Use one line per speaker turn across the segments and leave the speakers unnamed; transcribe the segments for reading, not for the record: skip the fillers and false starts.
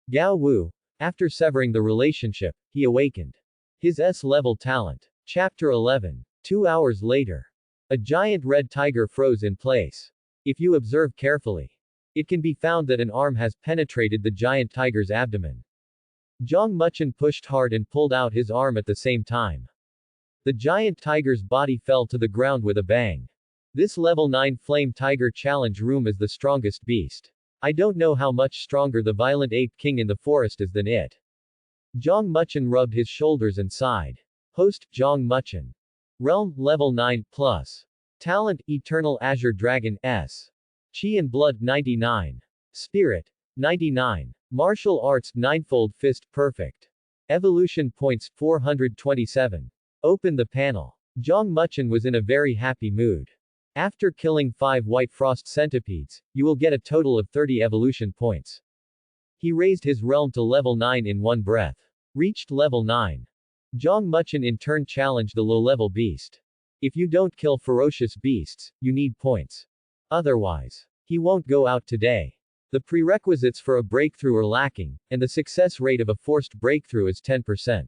Gao Wu. After severing the relationship, he awakened his S-level talent. Chapter 11. 2 hours later. A giant red tiger froze in place. If you observe carefully, it can be found that an arm has penetrated the giant tiger's abdomen. Zhang Muchen pushed hard and pulled out his arm at the same time. The giant tiger's body fell to the ground with a bang. This level 9 flame tiger challenge room is the strongest beast. I don't know how much stronger the violent ape king in the forest is than it. Zhang Muchen rubbed his shoulders and sighed. Host, Zhang Muchen. Realm, level 9, plus. Talent, Eternal Azure Dragon, S. Chi and Blood, 99. Spirit, 99. Martial Arts, Ninefold Fist, Perfect. Evolution Points, 427. Open the panel. Zhang Muchen was in a very happy mood. After killing 5 white frost centipedes, you will get a total of 30 evolution points. He raised his realm to level 9 in one breath. Reached level 9. Zhang Muchen in turn challenged the low-level beast. If you don't kill ferocious beasts, you need points. Otherwise, he won't go out today. The prerequisites for a breakthrough are lacking, and the success rate of a forced breakthrough is 10%.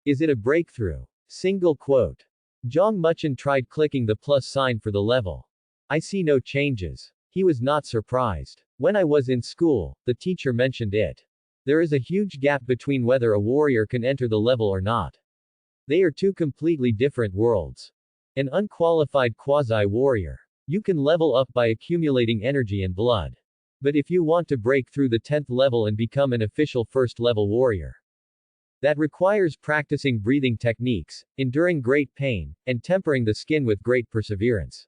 Is it a breakthrough? Single quote. Zhang Muchen tried clicking the plus sign for the level. I see no changes. He was not surprised. When I was in school, the teacher mentioned it. There is a huge gap between whether a warrior can enter the level or not. They are two completely different worlds. An unqualified quasi-warrior. You can level up by accumulating energy and blood. But if you want to break through the 10th level and become an official first-level warrior, that requires practicing breathing techniques, enduring great pain, and tempering the skin with great perseverance.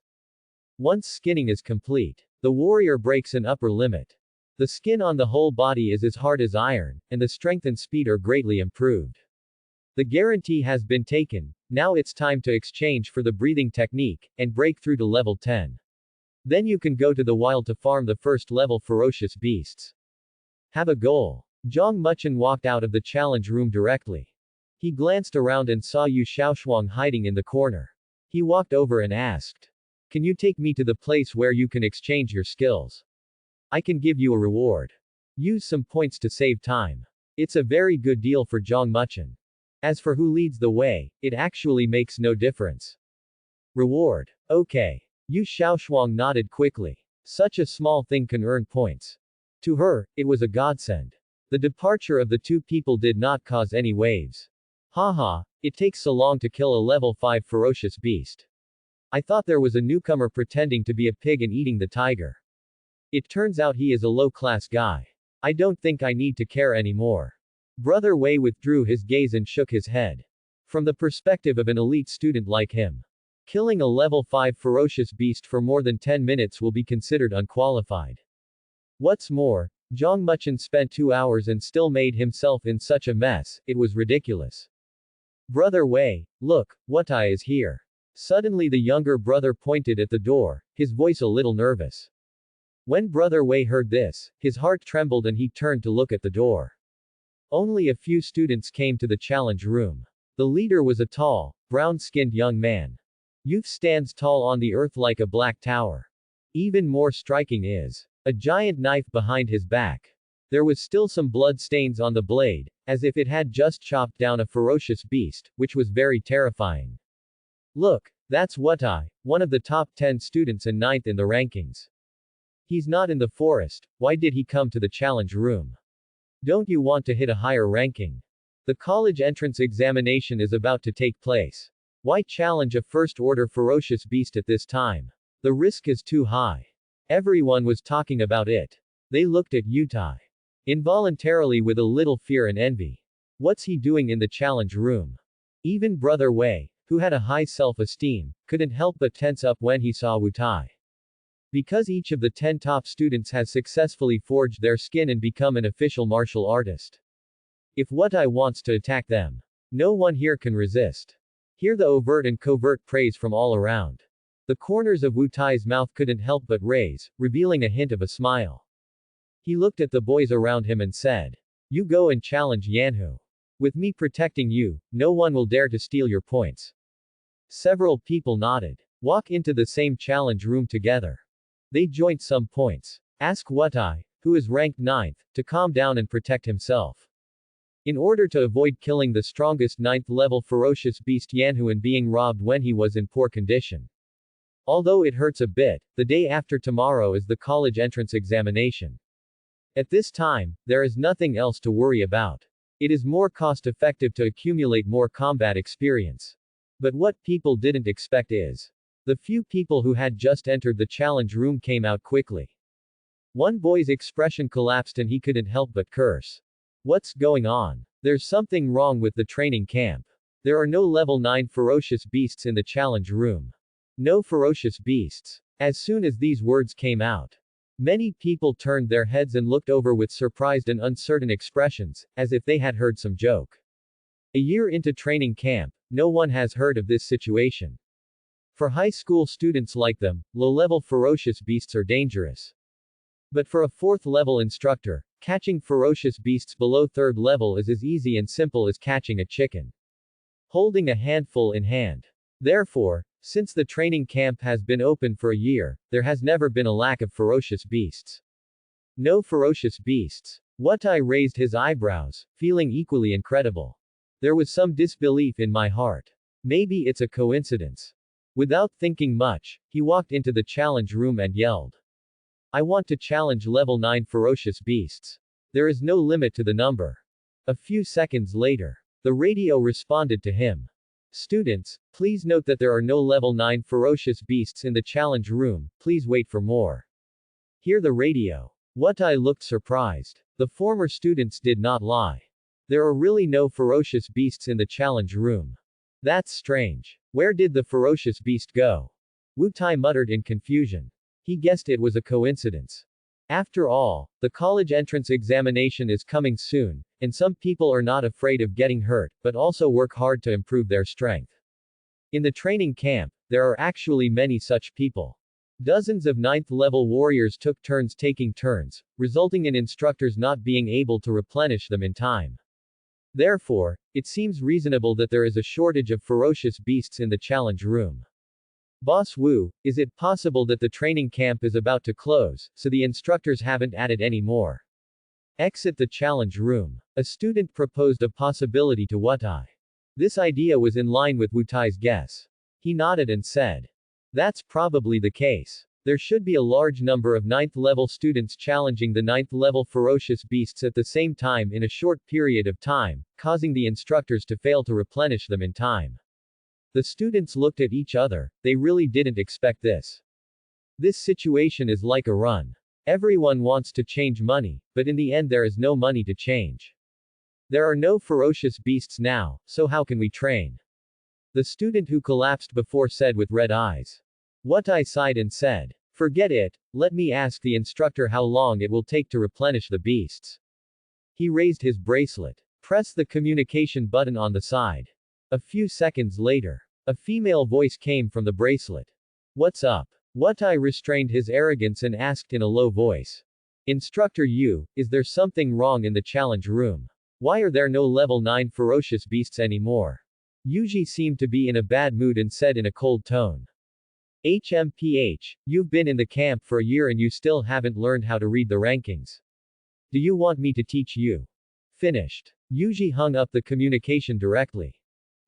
Once skinning is complete, the warrior breaks an upper limit. The skin on the whole body is as hard as iron, and the strength and speed are greatly improved. The guarantee has been taken, now it's time to exchange for the breathing technique, and break through to level 10. Then you can go to the wild to farm the first-level ferocious beasts. Have a goal. Zhang Muchen walked out of the challenge room directly. He glanced around and saw Yu Xiaoshuang hiding in the corner. He walked over and asked, "Can you take me to the place where you can exchange your skills? I can give you a reward. Use some points to save time." It's a very good deal for Zhang Muchen. As for who leads the way, it actually makes no difference. Reward. Okay. Yu Xiaoshuang nodded quickly. Such a small thing can earn points. To her, it was a godsend. The departure of the two people did not cause any waves. Haha, it takes so long to kill a level 5 ferocious beast. I thought there was a newcomer pretending to be a pig and eating the tiger. It turns out he is a low-class guy. I don't think I need to care anymore. Brother Wei withdrew his gaze and shook his head. From the perspective of an elite student like him, killing a level 5 ferocious beast for more than 10 minutes will be considered unqualified. What's more, Zhang Muchen spent 2 hours and still made himself in such a mess, it was ridiculous. Brother Wei, look, Wutai is here. Suddenly the younger brother pointed at the door, his voice a little nervous. When Brother Wei heard this, his heart trembled and he turned to look at the door. Only a few students came to the challenge room. The leader was a tall, brown-skinned young man. Youth stands tall on the earth like a black tower. Even more striking is a giant knife behind his back. There was still some blood stains on the blade, as if it had just chopped down a ferocious beast, which was very terrifying. Look, that's Wutai, one of the top 10 students and 9th in the rankings. He's not in the forest, why did he come to the challenge room? Don't you want to hit a higher ranking? The college entrance examination is about to take place. Why challenge a first-order ferocious beast at this time? The risk is too high. Everyone was talking about it. They looked at Wutai involuntarily with a little fear and envy. What's he doing in the challenge room? Even Brother Wei, who had a high self-esteem, couldn't help but tense up when he saw Wutai. Because each of the 10 top students has successfully forged their skin and become an official martial artist. If Wutai wants to attack them, no one here can resist. Hear the overt and covert praise from all around. The corners of Wutai's mouth couldn't help but raise, revealing a hint of a smile. He looked at the boys around him and said, "You go and challenge Yanhu. With me protecting you, no one will dare to steal your points." Several people nodded. Walk into the same challenge room together. They joint some points. Ask Wutai, who is ranked 9th, to calm down and protect himself. In order to avoid killing the strongest 9th level ferocious beast Yanhuan being robbed when he was in poor condition. Although it hurts a bit, the day after tomorrow is the college entrance examination. At this time, there is nothing else to worry about. It is more cost-effective to accumulate more combat experience. But what people didn't expect is, the few people who had just entered the challenge room came out quickly. One boy's expression collapsed and he couldn't help but curse. What's going on? There's something wrong with the training camp. There are no level 9 ferocious beasts in the challenge room. No ferocious beasts. As soon as these words came out, many people turned their heads and looked over with surprised and uncertain expressions, as if they had heard some joke. A year into training camp, no one has heard of this situation. For high school students like them, low-level ferocious beasts are dangerous. But for a 4th level instructor, catching ferocious beasts below 3rd level is as easy and simple as catching a chicken. Holding a handful in hand. Therefore, since the training camp has been open for a year, there has never been a lack of ferocious beasts. No ferocious beasts. Wutai raised his eyebrows, feeling equally incredible. There was some disbelief in my heart. Maybe it's a coincidence. Without thinking much, he walked into the challenge room and yelled. I want to challenge level 9 ferocious beasts. There is no limit to the number. A few seconds later, the radio responded to him. Students, please note that there are no level 9 ferocious beasts in the challenge room, please wait for more. Hear the radio. Wutai looked surprised. The former students did not lie. There are really no ferocious beasts in the challenge room. That's strange. Where did the ferocious beast go? Wutai muttered in confusion. He guessed it was a coincidence. After all, the college entrance examination is coming soon, and some people are not afraid of getting hurt, but also work hard to improve their strength. In the training camp, there are actually many such people. Dozens of 9th level warriors took turns taking turns, resulting in instructors not being able to replenish them in time. Therefore, it seems reasonable that there is a shortage of ferocious beasts in the challenge room. Boss Wu, is it possible that the training camp is about to close, so the instructors haven't added any more? Exit the challenge room. A student proposed a possibility to Wutai. This idea was in line with Wutai's guess. He nodded and said, that's probably the case. There should be a large number of 9th level students challenging the 9th level ferocious beasts at the same time in a short period of time, causing the instructors to fail to replenish them in time. The students looked at each other, they really didn't expect this. This situation is like a run. Everyone wants to change money, but in the end there is no money to change. There are no ferocious beasts now, so how can we train? The student who collapsed before said with red eyes. Wutai sighed and said, forget it, let me ask the instructor how long it will take to replenish the beasts. He raised his bracelet. Press the communication button on the side. A few seconds later, a female voice came from the bracelet. What's up? Wutai restrained his arrogance and asked in a low voice. Instructor Yu, is there something wrong in the challenge room? Why are there no level 9 ferocious beasts anymore? Yuji seemed to be in a bad mood and said in a cold tone. HMPH, you've been in the camp for a year and you still haven't learned how to read the rankings. Do you want me to teach you? Finished. Yuji hung up the communication directly.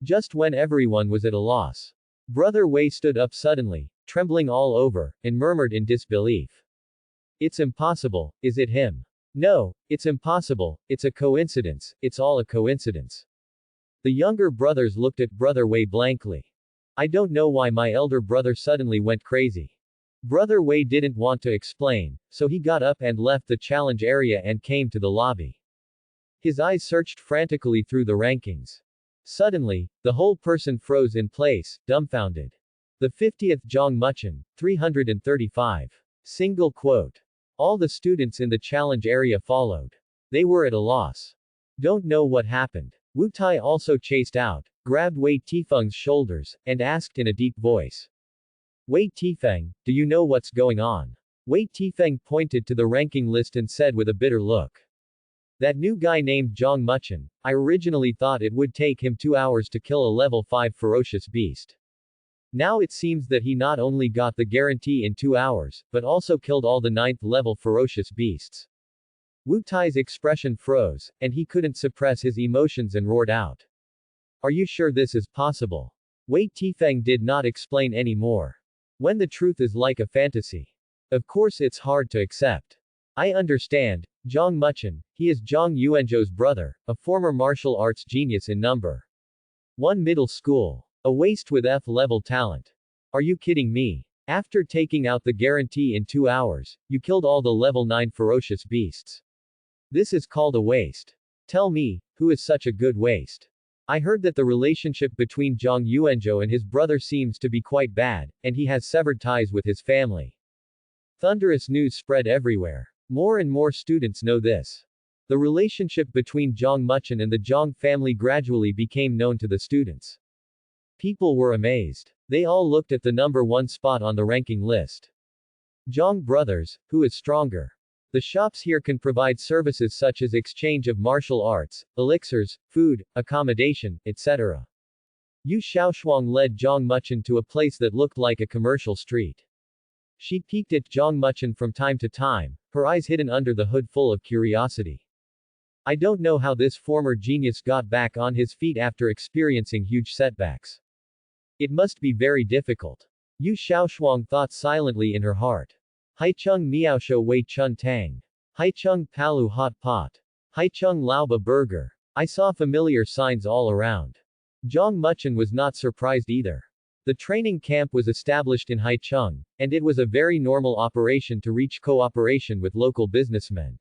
Just when everyone was at a loss. Brother Wei stood up suddenly, trembling all over, and murmured in disbelief. It's impossible, is it him? No, it's impossible, it's a coincidence, it's all a coincidence. The younger brothers looked at Brother Wei blankly. I don't know why my elder brother suddenly went crazy. Brother Wei didn't want to explain, so he got up and left the challenge area and came to the lobby. His eyes searched frantically through the rankings. Suddenly, the whole person froze in place, dumbfounded. The 50th Zhang Muchen, 335. Single quote. All the students in the challenge area followed. They were at a loss. Don't know what happened. Wu Tai also chased out, grabbed Wei Tifeng's shoulders, and asked in a deep voice. Wei Tifeng, do you know what's going on? Wei Tifeng pointed to the ranking list and said with a bitter look. That new guy named Zhang Muchen, I originally thought it would take him 2 hours to kill a level 5 ferocious beast. Now it seems that he not only got the guarantee in 2 hours, but also killed all the 9th level ferocious beasts. Wu Tai's expression froze, and he couldn't suppress his emotions and roared out. Are you sure this is possible? Wei Tifeng did not explain any more. When the truth is like a fantasy. Of course it's hard to accept. I understand, Zhang Muchen, he is Zhang Yuanzhou's brother, a former martial arts genius in number 1 middle school. A waste with F-level talent. Are you kidding me? After taking out the guarantee in 2 hours, you killed all the level 9 ferocious beasts. This is called a waste. Tell me, who is such a good waste? I heard that the relationship between Zhang Yuanzhou and his brother seems to be quite bad, and he has severed ties with his family. Thunderous news spread everywhere. More and more students know this. The relationship between Zhang Muchen and the Zhang family gradually became known to the students. People were amazed. They all looked at the number 1 spot on the ranking list. Zhang brothers, who is stronger? The shops here can provide services such as exchange of martial arts, elixirs, food, accommodation, etc. Yu Xiaoshuang led Zhang Muchen to a place that looked like a commercial street. She peeked at Zhang Muchen from time to time, her eyes hidden under the hood full of curiosity. I don't know how this former genius got back on his feet after experiencing huge setbacks. It must be very difficult. Yu Xiaoshuang thought silently in her heart. Haicheng Miaosho Wei Chun Tang. Haicheng Palu Hot Pot. Haicheng Laoba Burger. I saw familiar signs all around. Zhang Muchen was not surprised either. The training camp was established in Haicheng, and it was a very normal operation to reach cooperation with local businessmen.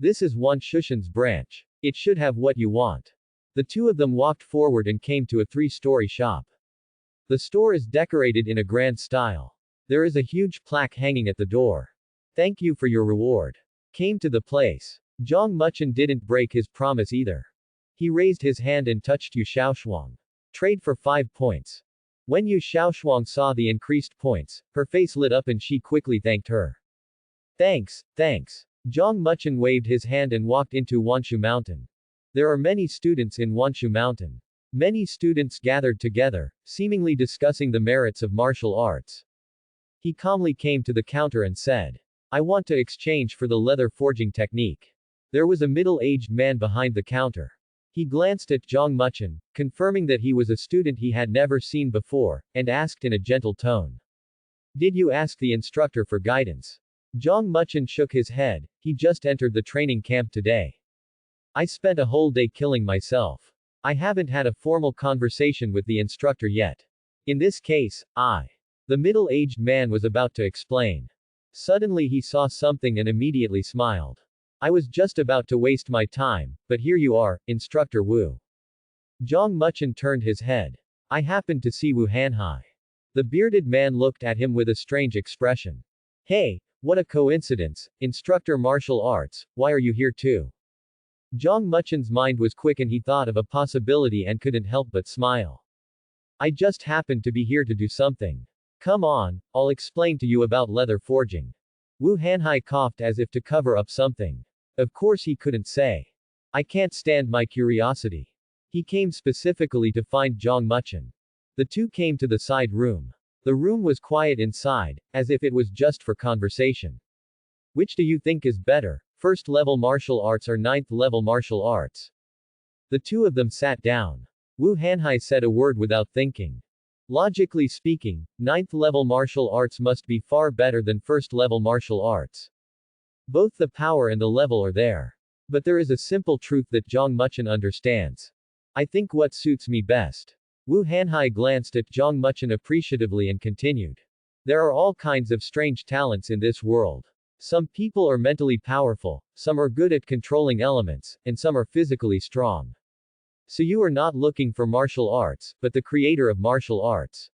This is Wan Shushan's branch. It should have what you want. The two of them walked forward and came to a 3-story shop. The store is decorated in a grand style. There is a huge plaque hanging at the door. Thank you for your reward. Came to the place. Zhang Muchen didn't break his promise either. He raised his hand and touched Yu Xiaoshuang. Trade for 5 points. When Yu Xiaoshuang saw the increased points, her face lit up and she quickly thanked her. Thanks, thanks. Zhang Muchen waved his hand and walked into Wanshu Mountain. There are many students in Wanshu Mountain. Many students gathered together, seemingly discussing the merits of martial arts. He calmly came to the counter and said, I want to exchange for the leather forging technique. There was a middle-aged man behind the counter. He glanced at Zhang Muchen, confirming that he was a student he had never seen before, and asked in a gentle tone. Did you ask the instructor for guidance? Zhang Muchen shook his head. He just entered the training camp today. I spent a whole day killing myself. I haven't had a formal conversation with the instructor yet. In this case, The middle-aged man was about to explain. Suddenly he saw something and immediately smiled. I was just about to waste my time, but here you are, Instructor Wu. Zhang Muchen turned his head. I happened to see Wu Hanhai. The bearded man looked at him with a strange expression. Hey, what a coincidence, Instructor Martial Arts, why are you here too? Zhang Muchen's mind was quick and he thought of a possibility and couldn't help but smile. I just happened to be here to do something. Come on, I'll explain to you about leather forging. Wu Hanhai coughed as if to cover up something. Of course he couldn't say. I can't stand my curiosity. He came specifically to find Zhang Muchen. The two came to the side room. The room was quiet inside, as if it was just for conversation. Which do you think is better, 1st level martial arts or 9th level martial arts? The two of them sat down. Wu Hanhai said a word without thinking. Logically speaking, 9th level martial arts must be far better than 1st level martial arts. Both the power and the level are there. But there is a simple truth that Zhang Muchen understands. I think what suits me best. Wu Hanhai glanced at Zhang Muchen appreciatively and continued. There are all kinds of strange talents in this world. Some people are mentally powerful, some are good at controlling elements, and some are physically strong. So you are not looking for martial arts, but the creator of martial arts.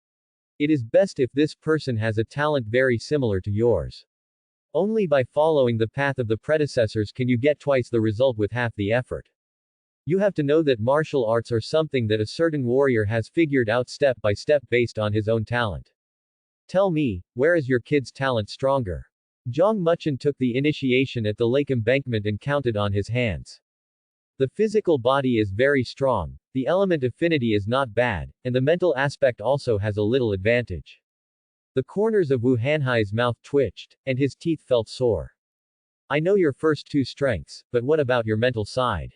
It is best if this person has a talent very similar to yours. Only by following the path of the predecessors can you get twice the result with half the effort. You have to know that martial arts are something that a certain warrior has figured out step by step based on his own talent. Tell me, where is your kid's talent stronger? Zhang Muchen took the initiation at the lake embankment and counted on his hands. The physical body is very strong, the element affinity is not bad, and the mental aspect also has a little advantage. The corners of Wu Hanhai's mouth twitched, and his teeth felt sore. I know your first two strengths, but what about your mental side?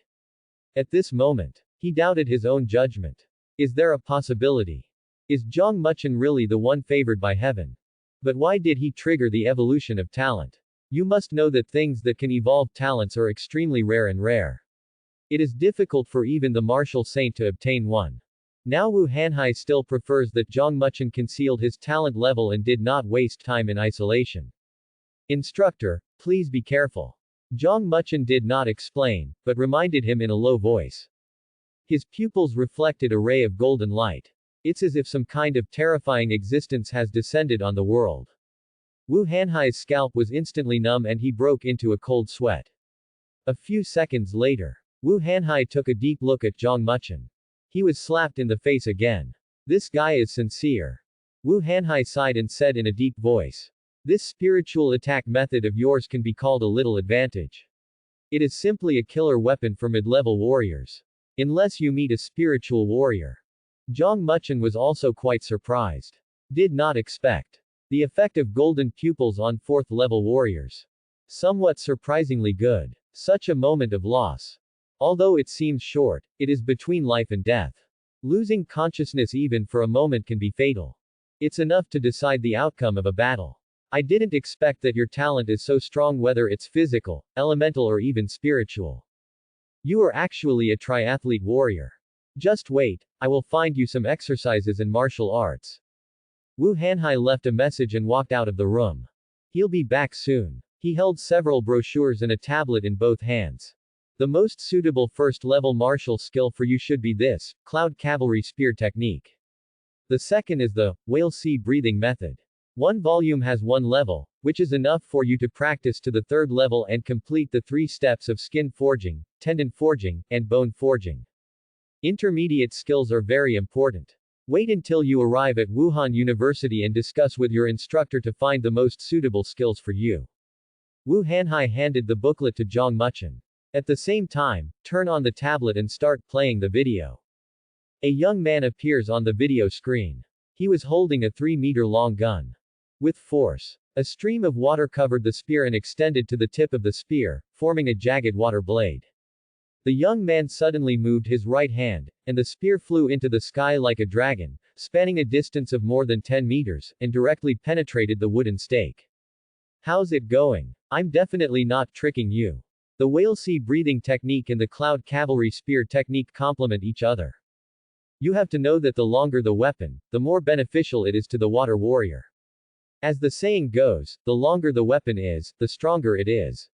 At this moment, he doubted his own judgment. Is there a possibility? Is Zhang Muchen really the one favored by heaven? But why did he trigger the evolution of talent? You must know that things that can evolve talents are extremely rare and rare. It is difficult for even the martial saint to obtain one. Now Wu Hanhai still prefers that Zhang Muchen concealed his talent level and did not waste time in isolation. Instructor, please be careful. Zhang Muchen did not explain, but reminded him in a low voice. His pupils reflected a ray of golden light. It's as if some kind of terrifying existence has descended on the world. Wu Hanhai's scalp was instantly numb and he broke into a cold sweat. A few seconds later, Wu Hanhai took a deep look at Zhang Muchen. He was slapped in the face again. This guy is sincere. Wu Hanhai sighed and said in a deep voice. This spiritual attack method of yours can be called a little advantage. It is simply a killer weapon for mid-level warriors. Unless you meet a spiritual warrior. Zhang Muchen was also quite surprised. Did not expect the effect of golden pupils on 4th level warriors. Somewhat surprisingly good. Such a moment of loss. Although it seems short, it is between life and death. Losing consciousness even for a moment can be fatal. It's enough to decide the outcome of a battle. I didn't expect that your talent is so strong, whether it's physical, elemental or even spiritual. You are actually a triathlete warrior. Just wait, I will find you some exercises in martial arts. Wu Hanhai left a message and walked out of the room. He'll be back soon. He held several brochures and a tablet in both hands. The most suitable first-level martial skill for you should be this, Cloud Cavalry Spear Technique. The second is the Whale Sea Breathing Method. One volume has one level, which is enough for you to practice to the 3rd level and complete the 3 steps of skin forging, tendon forging, and bone forging. Intermediate skills are very important. Wait until you arrive at Wuhan University and discuss with your instructor to find the most suitable skills for you. Wu Hanhai handed the booklet to Zhang Muchen. At the same time, turn on the tablet and start playing the video. A young man appears on the video screen. He was holding a 3-meter-long gun. With force, a stream of water covered the spear and extended to the tip of the spear, forming a jagged water blade. The young man suddenly moved his right hand, and the spear flew into the sky like a dragon, spanning a distance of more than 10 meters, and directly penetrated the wooden stake. How's it going? I'm definitely not tricking you. The Whale Sea Breathing Technique and the Cloud Cavalry Spear Technique complement each other. You have to know that the longer the weapon, the more beneficial it is to the water warrior. As the saying goes, the longer the weapon is, the stronger it is.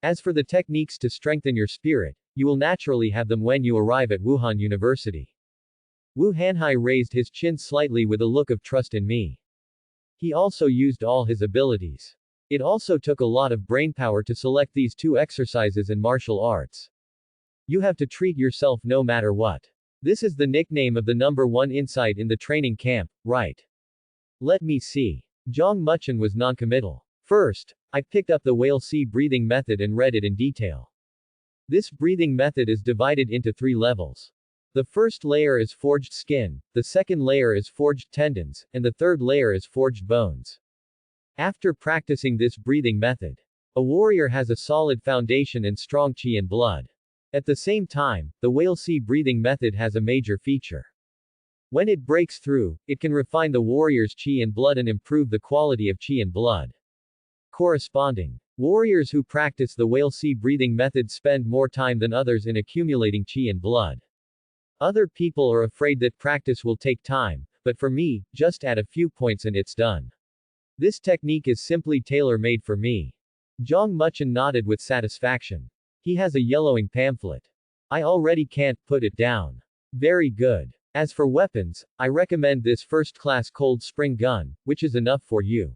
As for the techniques to strengthen your spirit, you will naturally have them when you arrive at Wuhan University. Wu Hanhai raised his chin slightly with a look of trust in me. He also used all his abilities. It also took a lot of brainpower to select these 2 exercises in martial arts. You have to treat yourself no matter what. This is the nickname of the number 1 insight in the training camp, right? Let me see. Zhang Muchen was noncommittal. First, I picked up the Whale Sea Breathing Method and read it in detail. This breathing method is divided into 3 levels. The first layer is forged skin, the second layer is forged tendons, and the third layer is forged bones. After practicing this breathing method, a warrior has a solid foundation and strong qi and blood. At the same time, the Whale Sea Breathing Method has a major feature. When it breaks through, it can refine the warrior's qi and blood and improve the quality of qi and blood. Corresponding. Warriors who practice the Whale Sea Breathing Method spend more time than others in accumulating qi and blood. Other people are afraid that practice will take time, but for me, just add a few points and it's done. This technique is simply tailor-made for me. Zhang Muchen nodded with satisfaction. He has a yellowing pamphlet. I already can't put it down. Very good. As for weapons, I recommend this first-class cold spring gun, which is enough for you.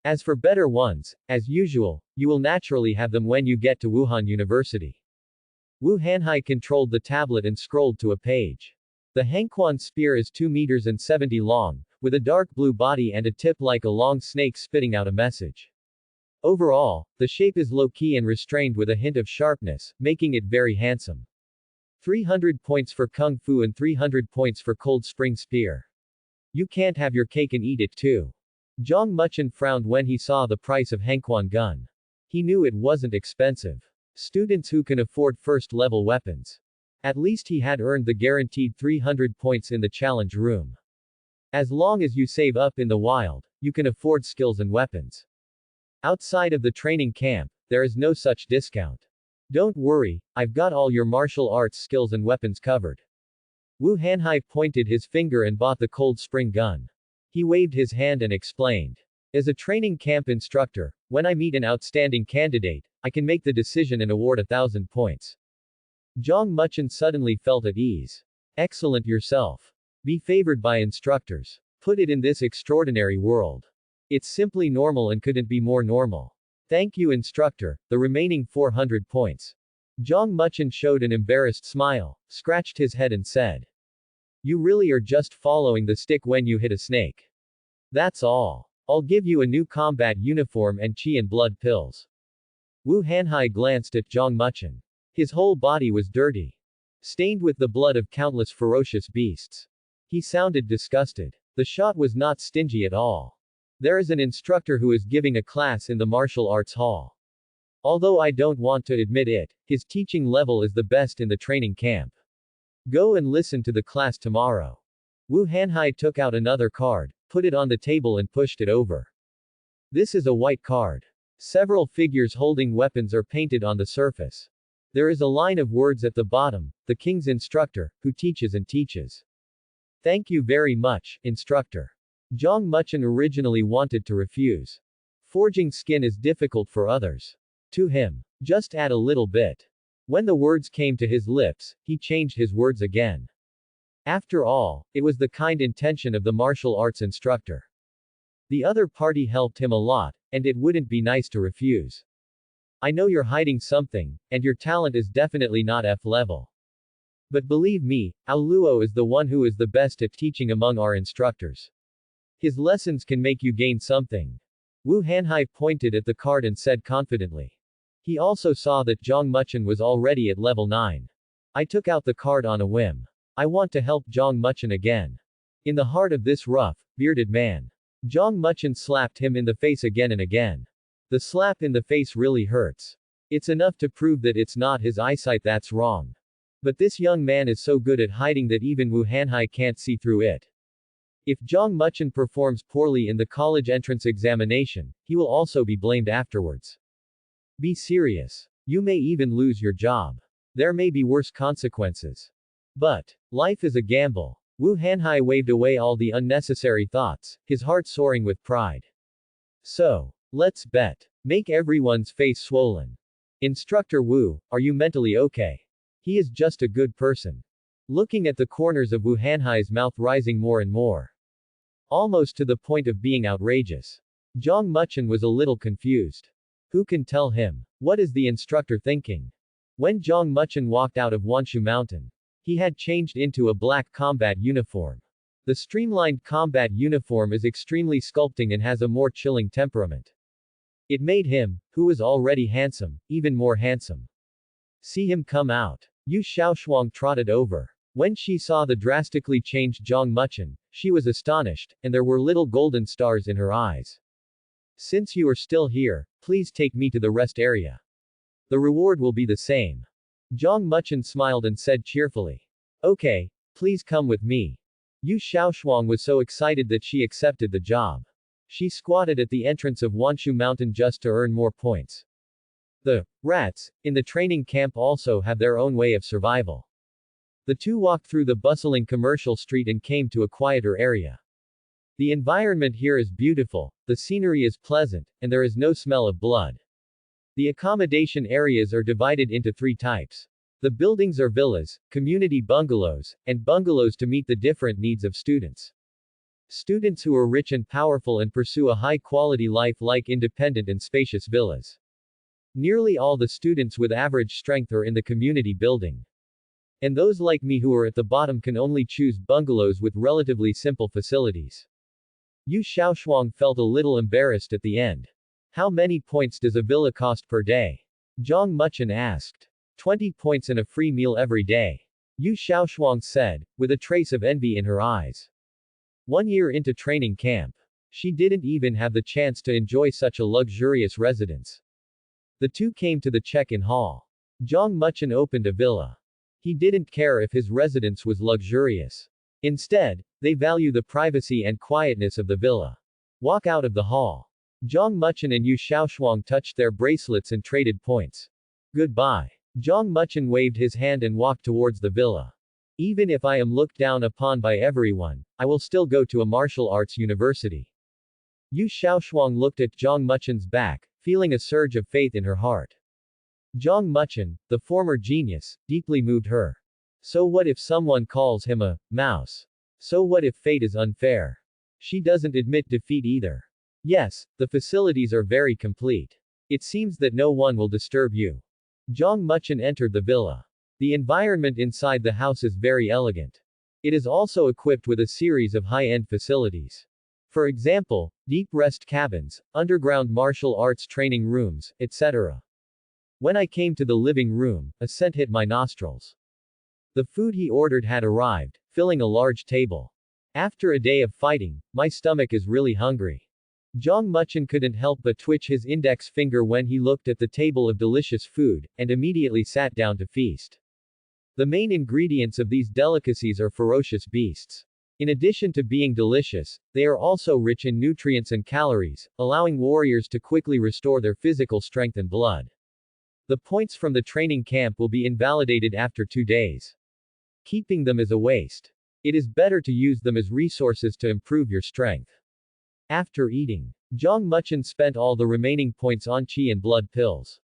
As for better ones, as usual, you will naturally have them when you get to Wuhan University. Wu Hanhai controlled the tablet and scrolled to a page. The Hengquan spear is 2 meters and 70 long, with a dark blue body and a tip like a long snake spitting out a message. Overall, the shape is low-key and restrained with a hint of sharpness, making it very handsome. 300 points for Kung Fu and 300 points for Cold Spring Spear. You can't have your cake and eat it too. Zhang Muchen frowned when he saw the price of Hengquan gun. He knew it wasn't expensive. Students who can afford first-level weapons. At least he had earned the guaranteed 300 points in the challenge room. As long as you save up in the wild, you can afford skills and weapons. Outside of the training camp, there is no such discount. Don't worry, I've got all your martial arts skills and weapons covered. Wu Hanhai pointed his finger and bought the Cold Spring gun. He waved his hand and explained. As a training camp instructor, when I meet an outstanding candidate, I can make the decision and award 1,000 points. Zhang Muchen suddenly felt at ease. Excellent yourself. Be favored by instructors. Put it in this extraordinary world. It's simply normal and couldn't be more normal. Thank you, instructor, the remaining 400 points. Zhang Muchen showed an embarrassed smile, scratched his head and said. You really are just following the stick when you hit a snake. That's all. I'll give you a new combat uniform and chi and blood pills. Wu Hanhai glanced at Zhang Muchen. His whole body was dirty. Stained with the blood of countless ferocious beasts. He sounded disgusted. The shot was not stingy at all. There is an instructor who is giving a class in the martial arts hall. Although I don't want to admit it, his teaching level is the best in the training camp. Go and listen to the class tomorrow. Wu Hanhai took out another card, put it on the table and pushed it over. This is a white card. Several figures holding weapons are painted on the surface. There is a line of words at the bottom, the king's instructor, who teaches and teaches. Thank you very much, instructor. Zhang Muchen originally wanted to refuse. Forging skin is difficult for others. To him, just add a little bit. When the words came to his lips, he changed his words again. After all, it was the kind intention of the martial arts instructor. The other party helped him a lot, and it wouldn't be nice to refuse. I know you're hiding something, and your talent is definitely not F level. But believe me, Ao Luo is the one who is the best at teaching among our instructors. His lessons can make you gain something. Wu Hanhai pointed at the card and said confidently. He also saw that Zhang Muchen was already at level 9. I took out the card on a whim. I want to help Zhang Muchen again. In the heart of this rough, bearded man. Zhang Muchen slapped him in the face again and again. The slap in the face really hurts. It's enough to prove that it's not his eyesight that's wrong. But this young man is so good at hiding that even Wu Hanhai can't see through it. If Zhang Muchen performs poorly in the college entrance examination, he will also be blamed afterwards. Be serious. You may even lose your job. There may be worse consequences. But, life is a gamble. Wu Hanhai waved away all the unnecessary thoughts, his heart soaring with pride. So, let's bet. Make everyone's face swollen. Instructor Wu, are you mentally okay? He is just a good person. Looking at the corners of Wu Hanhai's mouth rising more and more. Almost to the point of being outrageous. Zhang Muchen was a little confused. Who can tell him? What is the instructor thinking? When Zhang Muchen walked out of Wanshu Mountain, he had changed into a black combat uniform. The streamlined combat uniform is extremely sculpting and has a more chilling temperament. It made him, who was already handsome, even more handsome. See him come out. Yu Xiaoshuang trotted over. When she saw the drastically changed Zhang Muchen, she was astonished, and there were little golden stars in her eyes. Since you are still here, please take me to the rest area. The reward will be the same. Zhang Muchen smiled and said cheerfully. Okay, please come with me. Yu Xiaoshuang was so excited that she accepted the job. She squatted at the entrance of Wanshu Mountain just to earn more points. The rats in the training camp also have their own way of survival. The two walked through the bustling commercial street and came to a quieter area. The environment here is beautiful, the scenery is pleasant, and there is no smell of blood. The accommodation areas are divided into 3 types. The buildings are villas, community bungalows, and bungalows to meet the different needs of students. Students who are rich and powerful and pursue a high-quality life like independent and spacious villas. Nearly all the students with average strength are in the community building. And those like me who are at the bottom can only choose bungalows with relatively simple facilities. Yu Xiaoshuang felt a little embarrassed at the end. How many points does a villa cost per day? Zhang Muchen asked. 20 points and a free meal every day. Yu Xiaoshuang said, with a trace of envy in her eyes. 1 year into training camp. She didn't even have the chance to enjoy such a luxurious residence. The two came to the check-in hall. Zhang Muchen opened a villa. He didn't care if his residence was luxurious. Instead, they value the privacy and quietness of the villa. Walk out of the hall. Zhang Muchen and Yu Xiaoshuang touched their bracelets and traded points. Goodbye. Zhang Muchen waved his hand and walked towards the villa. Even if I am looked down upon by everyone, I will still go to a martial arts university. Yu Xiaoshuang looked at Zhang Muchen's back, feeling a surge of faith in her heart. Zhang Muchen, the former genius, deeply moved her. So what if someone calls him a mouse? So what if fate is unfair? She doesn't admit defeat either. Yes, the facilities are very complete. It seems that no one will disturb you. Zhang Muchen entered the villa. The environment inside the house is very elegant. It is also equipped with a series of high-end facilities. For example, deep rest cabins, underground martial arts training rooms, etc. When I came to the living room, a scent hit my nostrils. The food he ordered had arrived, filling a large table. After a day of fighting, my stomach is really hungry. Zhang Muchen couldn't help but twitch his index finger when he looked at the table of delicious food, and immediately sat down to feast. The main ingredients of these delicacies are ferocious beasts. In addition to being delicious, they are also rich in nutrients and calories, allowing warriors to quickly restore their physical strength and blood. The points from the training camp will be invalidated after 2 days. Keeping them is a waste. It is better to use them as resources to improve your strength. After eating, Zhang Muchen spent all the remaining points on qi and blood pills.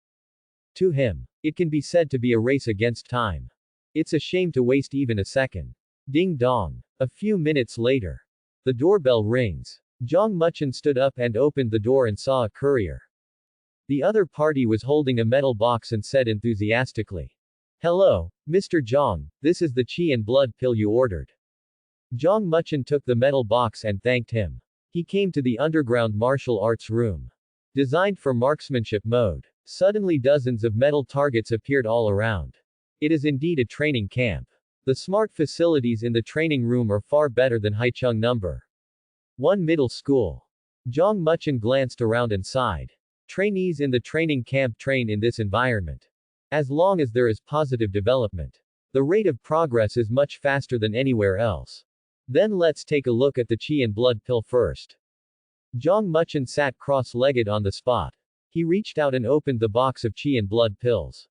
To him, it can be said to be a race against time. It's a shame to waste even a second. Ding dong. A few minutes later. The doorbell rings. Zhang Muchen stood up and opened the door and saw a courier. The other party was holding a metal box and said enthusiastically, "Hello, Mr. Zhang, this is the qi and blood pill you ordered." Zhang Muchen took the metal box and thanked him. He came to the underground martial arts room. Designed for marksmanship mode. Suddenly dozens of metal targets appeared all around. It is indeed a training camp. The smart facilities in the training room are far better than Haicheng number 1 middle school. Zhang Muchen glanced around and sighed. Trainees in the training camp train in this environment. As long as there is positive development, the rate of progress is much faster than anywhere else. Then let's take a look at the qi and blood pill first. Zhang Muchen sat cross-legged on the spot. He reached out and opened the box of qi and blood pills.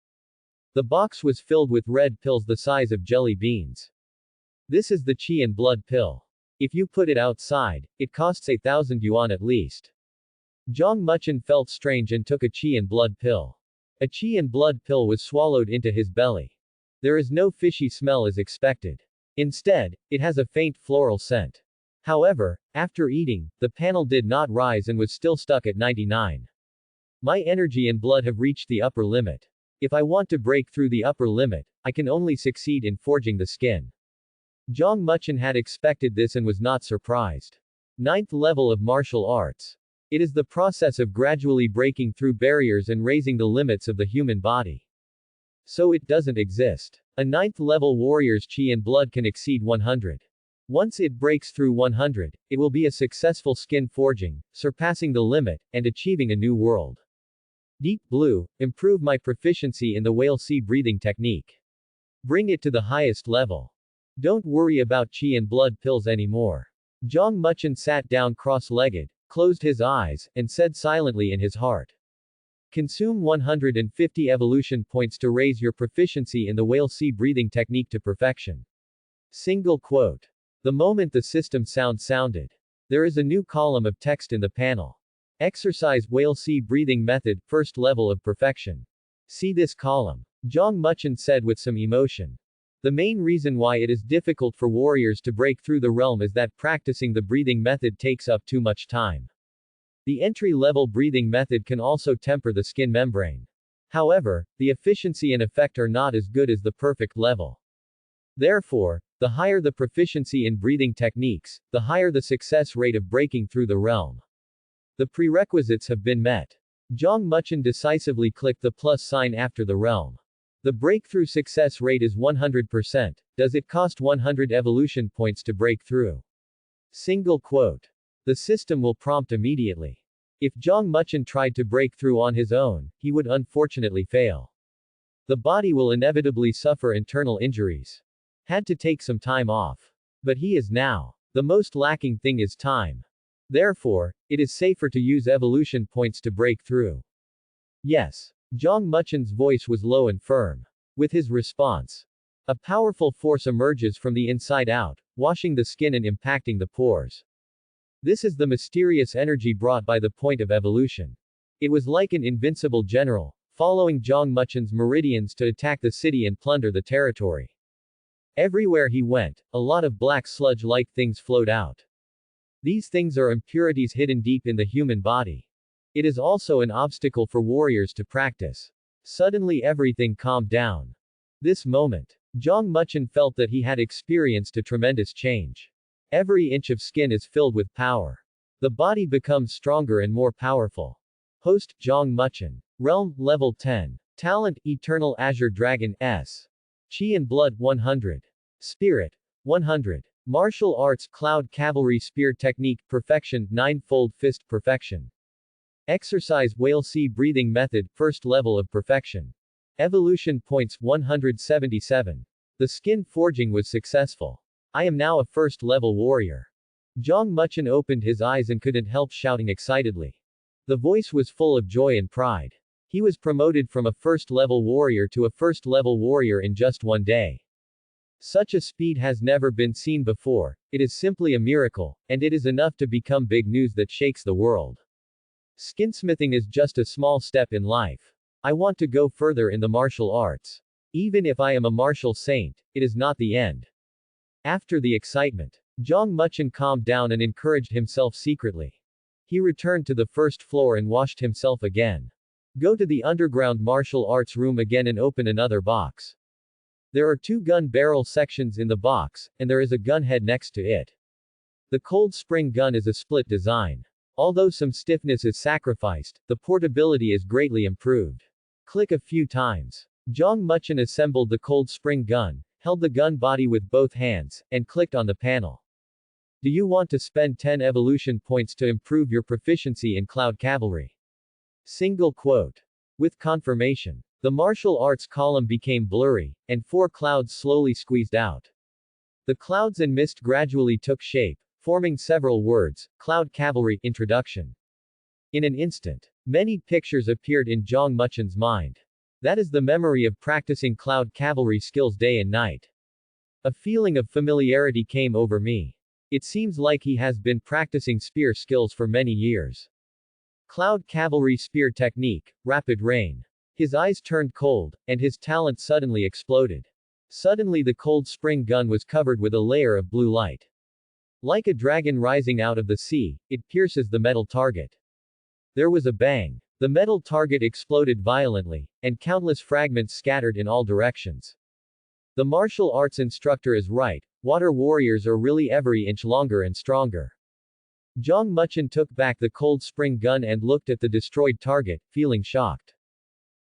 The box was filled with red pills the size of jelly beans. This is the qi and blood pill. If you put it outside, it costs 1,000 yuan at least. Zhang Muchen felt strange and took a qi and blood pill. A qi and blood pill was swallowed into his belly. There is no fishy smell as expected. Instead, it has a faint floral scent. However, after eating, the panel did not rise and was still stuck at 99. My energy and blood have reached the upper limit. If I want to break through the upper limit, I can only succeed in forging the skin. Zhang Muchen had expected this and was not surprised. 9th level of martial arts. It is the process of gradually breaking through barriers and raising the limits of the human body. So it doesn't exist. A 9th level warrior's qi and blood can exceed 100. Once it breaks through 100, it will be a successful skin forging, surpassing the limit, and achieving a new world. Deep Blue, improve my proficiency in the whale sea breathing technique. Bring it to the highest level. Don't worry about qi and blood pills anymore. Zhang Muchen sat down cross-legged, closed his eyes, and said silently in his heart. Consume 150 evolution points to raise your proficiency in the whale sea breathing technique to perfection. Single quote. The moment the system sound sounded, there is a new column of text in the panel. Exercise whale sea breathing method, first level of perfection. See this column. Zhang Muchen said with some emotion. The main reason why it is difficult for warriors to break through the realm is that practicing the breathing method takes up too much time. The entry-level breathing method can also temper the skin membrane. However, the efficiency and effect are not as good as the perfect level. Therefore, the higher the proficiency in breathing techniques, the higher the success rate of breaking through the realm. The prerequisites have been met. Zhang Muchen decisively clicked the plus sign after the realm. The breakthrough success rate is 100%. Does it cost 100 evolution points to break through? Single quote. The system will prompt immediately. If Zhang Muchen tried to break through on his own, he would unfortunately fail. The body will inevitably suffer internal injuries. Had to take some time off. But he is now. The most lacking thing is time. Therefore, it is safer to use evolution points to break through. Yes. Zhang Muchen's voice was low and firm. With his response, a powerful force emerges from the inside out, washing the skin and impacting the pores. This is the mysterious energy brought by the point of evolution. It was like an invincible general, following Zhang Muchen's meridians to attack the city and plunder the territory. Everywhere he went, a lot of black sludge-like things flowed out. These things are impurities hidden deep in the human body. It is also an obstacle for warriors to practice. Suddenly everything calmed down. This moment, Zhang Muchen felt that he had experienced a tremendous change. Every inch of skin is filled with power. The body becomes stronger and more powerful. Host, Zhang Muchen. Realm, Level 10. Talent, Eternal Azure Dragon S. Chi and Blood, 100. Spirit, 100. Martial Arts, Cloud Cavalry Spear Technique, Perfection, Ninefold Fist, Perfection. Exercise, Whale Sea Breathing Method, First Level of Perfection. Evolution Points, 177. The skin forging was successful. I am now a first-level warrior. Zhang Muchen opened his eyes and couldn't help shouting excitedly. The voice was full of joy and pride. He was promoted from a first-level warrior to a first-level warrior in just one day. Such a speed has never been seen before. It is simply a miracle, and it is enough to become big news that shakes the world. Skinsmithing is just a small step in life. I want to go further in the martial arts. Even if I am a martial saint, it is not the end. After the excitement, Zhang Muchen calmed down and encouraged himself secretly. He returned to the first floor and washed himself again. Go to the underground martial arts room again and open another box. There are 2 gun barrel sections in the box, and there is a gun head next to it. The cold spring gun is a split design. Although some stiffness is sacrificed, the portability is greatly improved. Click a few times. Zhang Muchen assembled the cold spring gun, held the gun body with both hands, and clicked on the panel. Do you want to spend 10 evolution points to improve your proficiency in Cloud Cavalry? Single quote. With confirmation, the martial arts column became blurry, and 4 clouds slowly squeezed out. The clouds and mist gradually took shape, forming several words. Cloud Cavalry, Introduction. In an instant, many pictures appeared in Zhang Muchen's mind. That is the memory of practicing Cloud Cavalry skills day and night. A feeling of familiarity came over me. It seems like he has been practicing spear skills for many years. Cloud Cavalry Spear Technique, Rapid Rain. His eyes turned cold, and his talent suddenly exploded. Suddenly the cold spring gun was covered with a layer of blue light. Like a dragon rising out of the sea, it pierces the metal target. There was a bang. The metal target exploded violently, and countless fragments scattered in all directions. The martial arts instructor is right, water warriors are really every inch longer and stronger. Zhang Muchen took back the cold spring gun and looked at the destroyed target, feeling shocked.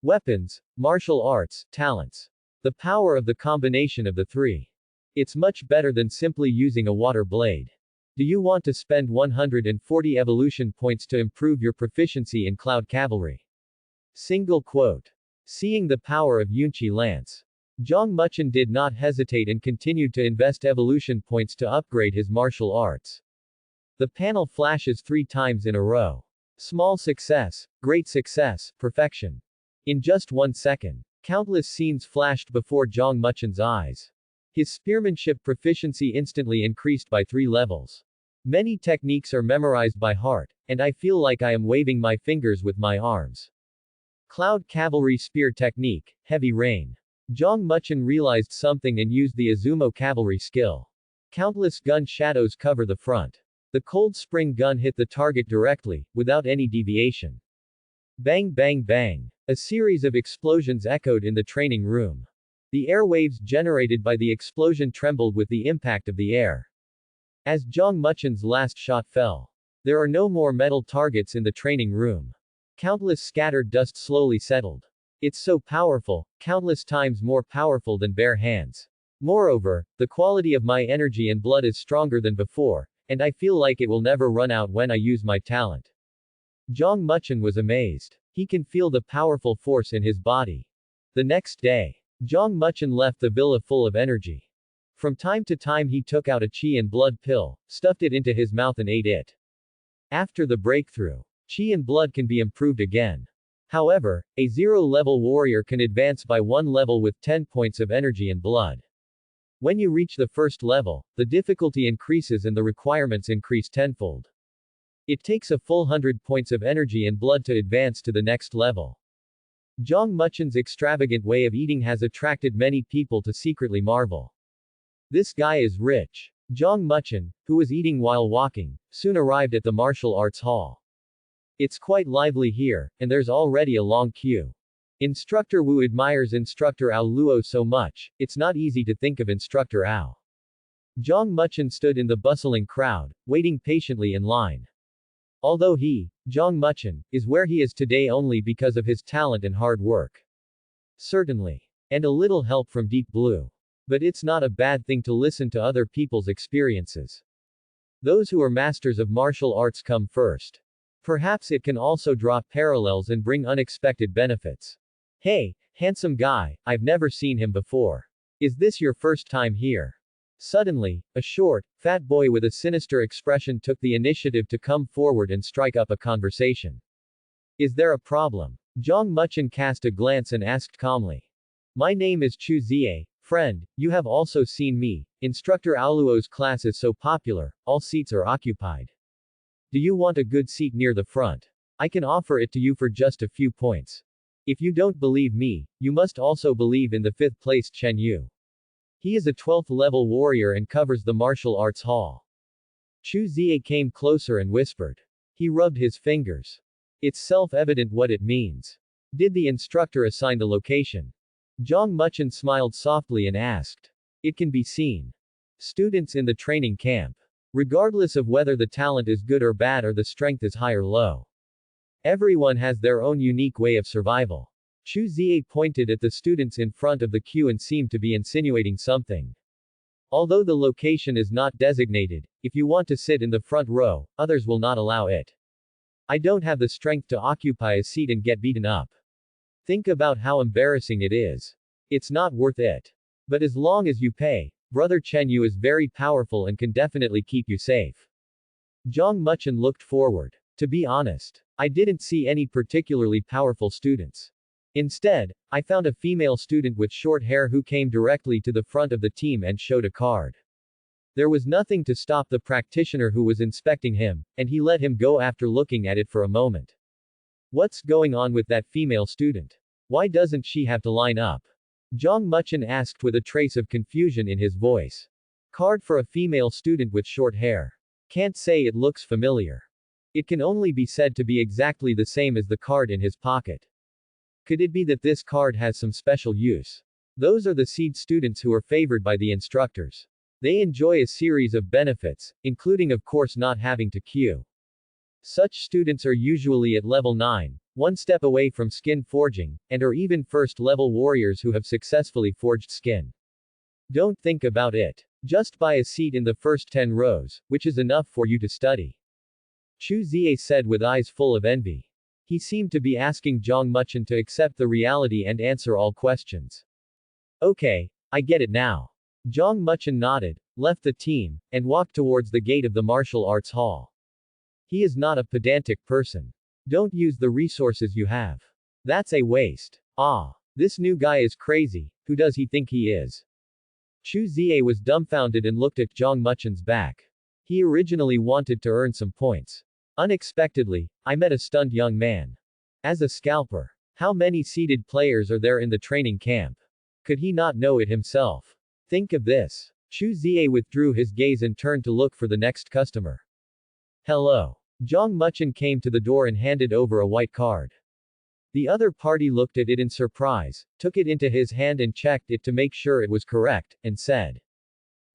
Weapons, martial arts, talents. The power of the combination of the 3. It's much better than simply using a water blade. Do you want to spend 140 evolution points to improve your proficiency in Cloud Cavalry? Single quote. Seeing the power of Yunqi Lance, Zhang Muchen did not hesitate and continued to invest evolution points to upgrade his martial arts. The panel flashes 3 times in a row. Small success, great success, perfection. In just 1 second, countless scenes flashed before Zhang Muchen's eyes. His spearmanship proficiency instantly increased by 3 levels. Many techniques are memorized by heart, and I feel like I am waving my fingers with my arms. Cloud Cavalry Spear Technique, Heavy Rain. Zhang Muchen realized something and used the Azumo Cavalry skill. Countless gun shadows cover the front. The cold spring gun hit the target directly, without any deviation. Bang bang bang. A series of explosions echoed in the training room. The airwaves generated by the explosion trembled with the impact of the air. As Zhang Muchen's last shot fell, there are no more metal targets in the training room. Countless scattered dust slowly settled. It's so powerful, countless times more powerful than bare hands. Moreover, the quality of my energy and blood is stronger than before, and I feel like it will never run out when I use my talent. Zhang Muchen was amazed. He can feel the powerful force in his body. The next day, Zhang Muchen left the villa full of energy. From time to time he took out a qi and blood pill, stuffed it into his mouth and ate it. After the breakthrough, qi and blood can be improved again. However, a 0-level warrior can advance by 1 level with 10 points of energy and blood. When you reach the first level, the difficulty increases and the requirements increase tenfold. It takes a full 100 points of energy and blood to advance to the next level. Zhang Muchen's extravagant way of eating has attracted many people to secretly marvel. This guy is rich. Zhang Muchen, who was eating while walking, soon arrived at the martial arts hall. It's quite lively here, and there's already a long queue. Instructor Wu admires Instructor Ao Luo so much, it's not easy to think of Instructor Ao. Zhang Muchen stood in the bustling crowd, waiting patiently in line. Although he, Zhang Muchen, is where he is today only because of his talent and hard work. Certainly. And a little help from Deep Blue. But it's not a bad thing to listen to other people's experiences. Those who are masters of martial arts come first. Perhaps it can also draw parallels and bring unexpected benefits. Hey, handsome guy, I've never seen him before. Is this your first time here? Suddenly, a short, fat boy with a sinister expression took the initiative to come forward and strike up a conversation. Is there a problem? Zhang Muchen cast a glance and asked calmly. My name is Chu Zie. Friend, you have also seen me. Instructor Aoluo's class is so popular, all seats are occupied. Do you want a good seat near the front? I can offer it to you for just a few points. If you don't believe me, you must also believe in the 5th placed Chen Yu. He is a 12th level warrior and covers the martial arts hall. Chu Zie came closer and whispered. He rubbed his fingers. It's self-evident what it means. Did the instructor assign the location? Zhang Muchen smiled softly and asked. It can be seen. Students in the training camp. Regardless of whether the talent is good or bad or the strength is high or low. Everyone has their own unique way of survival. Chu Zie pointed at the students in front of the queue and seemed to be insinuating something. Although the location is not designated, if you want to sit in the front row, others will not allow it. I don't have the strength to occupy a seat and get beaten up. Think about how embarrassing it is. It's not worth it. But as long as you pay, Brother Chen Yu is very powerful and can definitely keep you safe. Zhang Muchen looked forward. To be honest, I didn't see any particularly powerful students. Instead, I found a female student with short hair who came directly to the front of the team and showed a card. There was nothing to stop the practitioner who was inspecting him, and he let him go after looking at it for a moment. What's going on with that female student? Why doesn't she have to line up? Zhang Muchen asked with a trace of confusion in his voice. Card for a female student with short hair. Can't say it looks familiar. It can only be said to be exactly the same as the card in his pocket. Could it be that this card has some special use? Those are the seed students who are favored by the instructors. They enjoy a series of benefits, including of course not having to queue. Such students are usually at level 9, one step away from skin forging, and are even first-level warriors who have successfully forged skin. Don't think about it. Just buy a seat in the first 10 rows, which is enough for you to study. Chu Zie said with eyes full of envy. He seemed to be asking Zhang Muchen to accept the reality and answer all questions. Okay, I get it now. Zhang Muchen nodded, left the team, and walked towards the gate of the martial arts hall. He is not a pedantic person. Don't use the resources you have. That's a waste. Ah, this new guy is crazy, who does he think he is? Chu Zie was dumbfounded and looked at Zhang Muchen's back. He originally wanted to earn some points. Unexpectedly, I met a stunned young man. As a scalper. How many seeded players are there in the training camp? Could he not know it himself? Think of this. Chu Zie withdrew his gaze and turned to look for the next customer. Hello. Zhang Muchen came to the door and handed over a white card. The other party looked at it in surprise, took it into his hand and checked it to make sure it was correct, and said.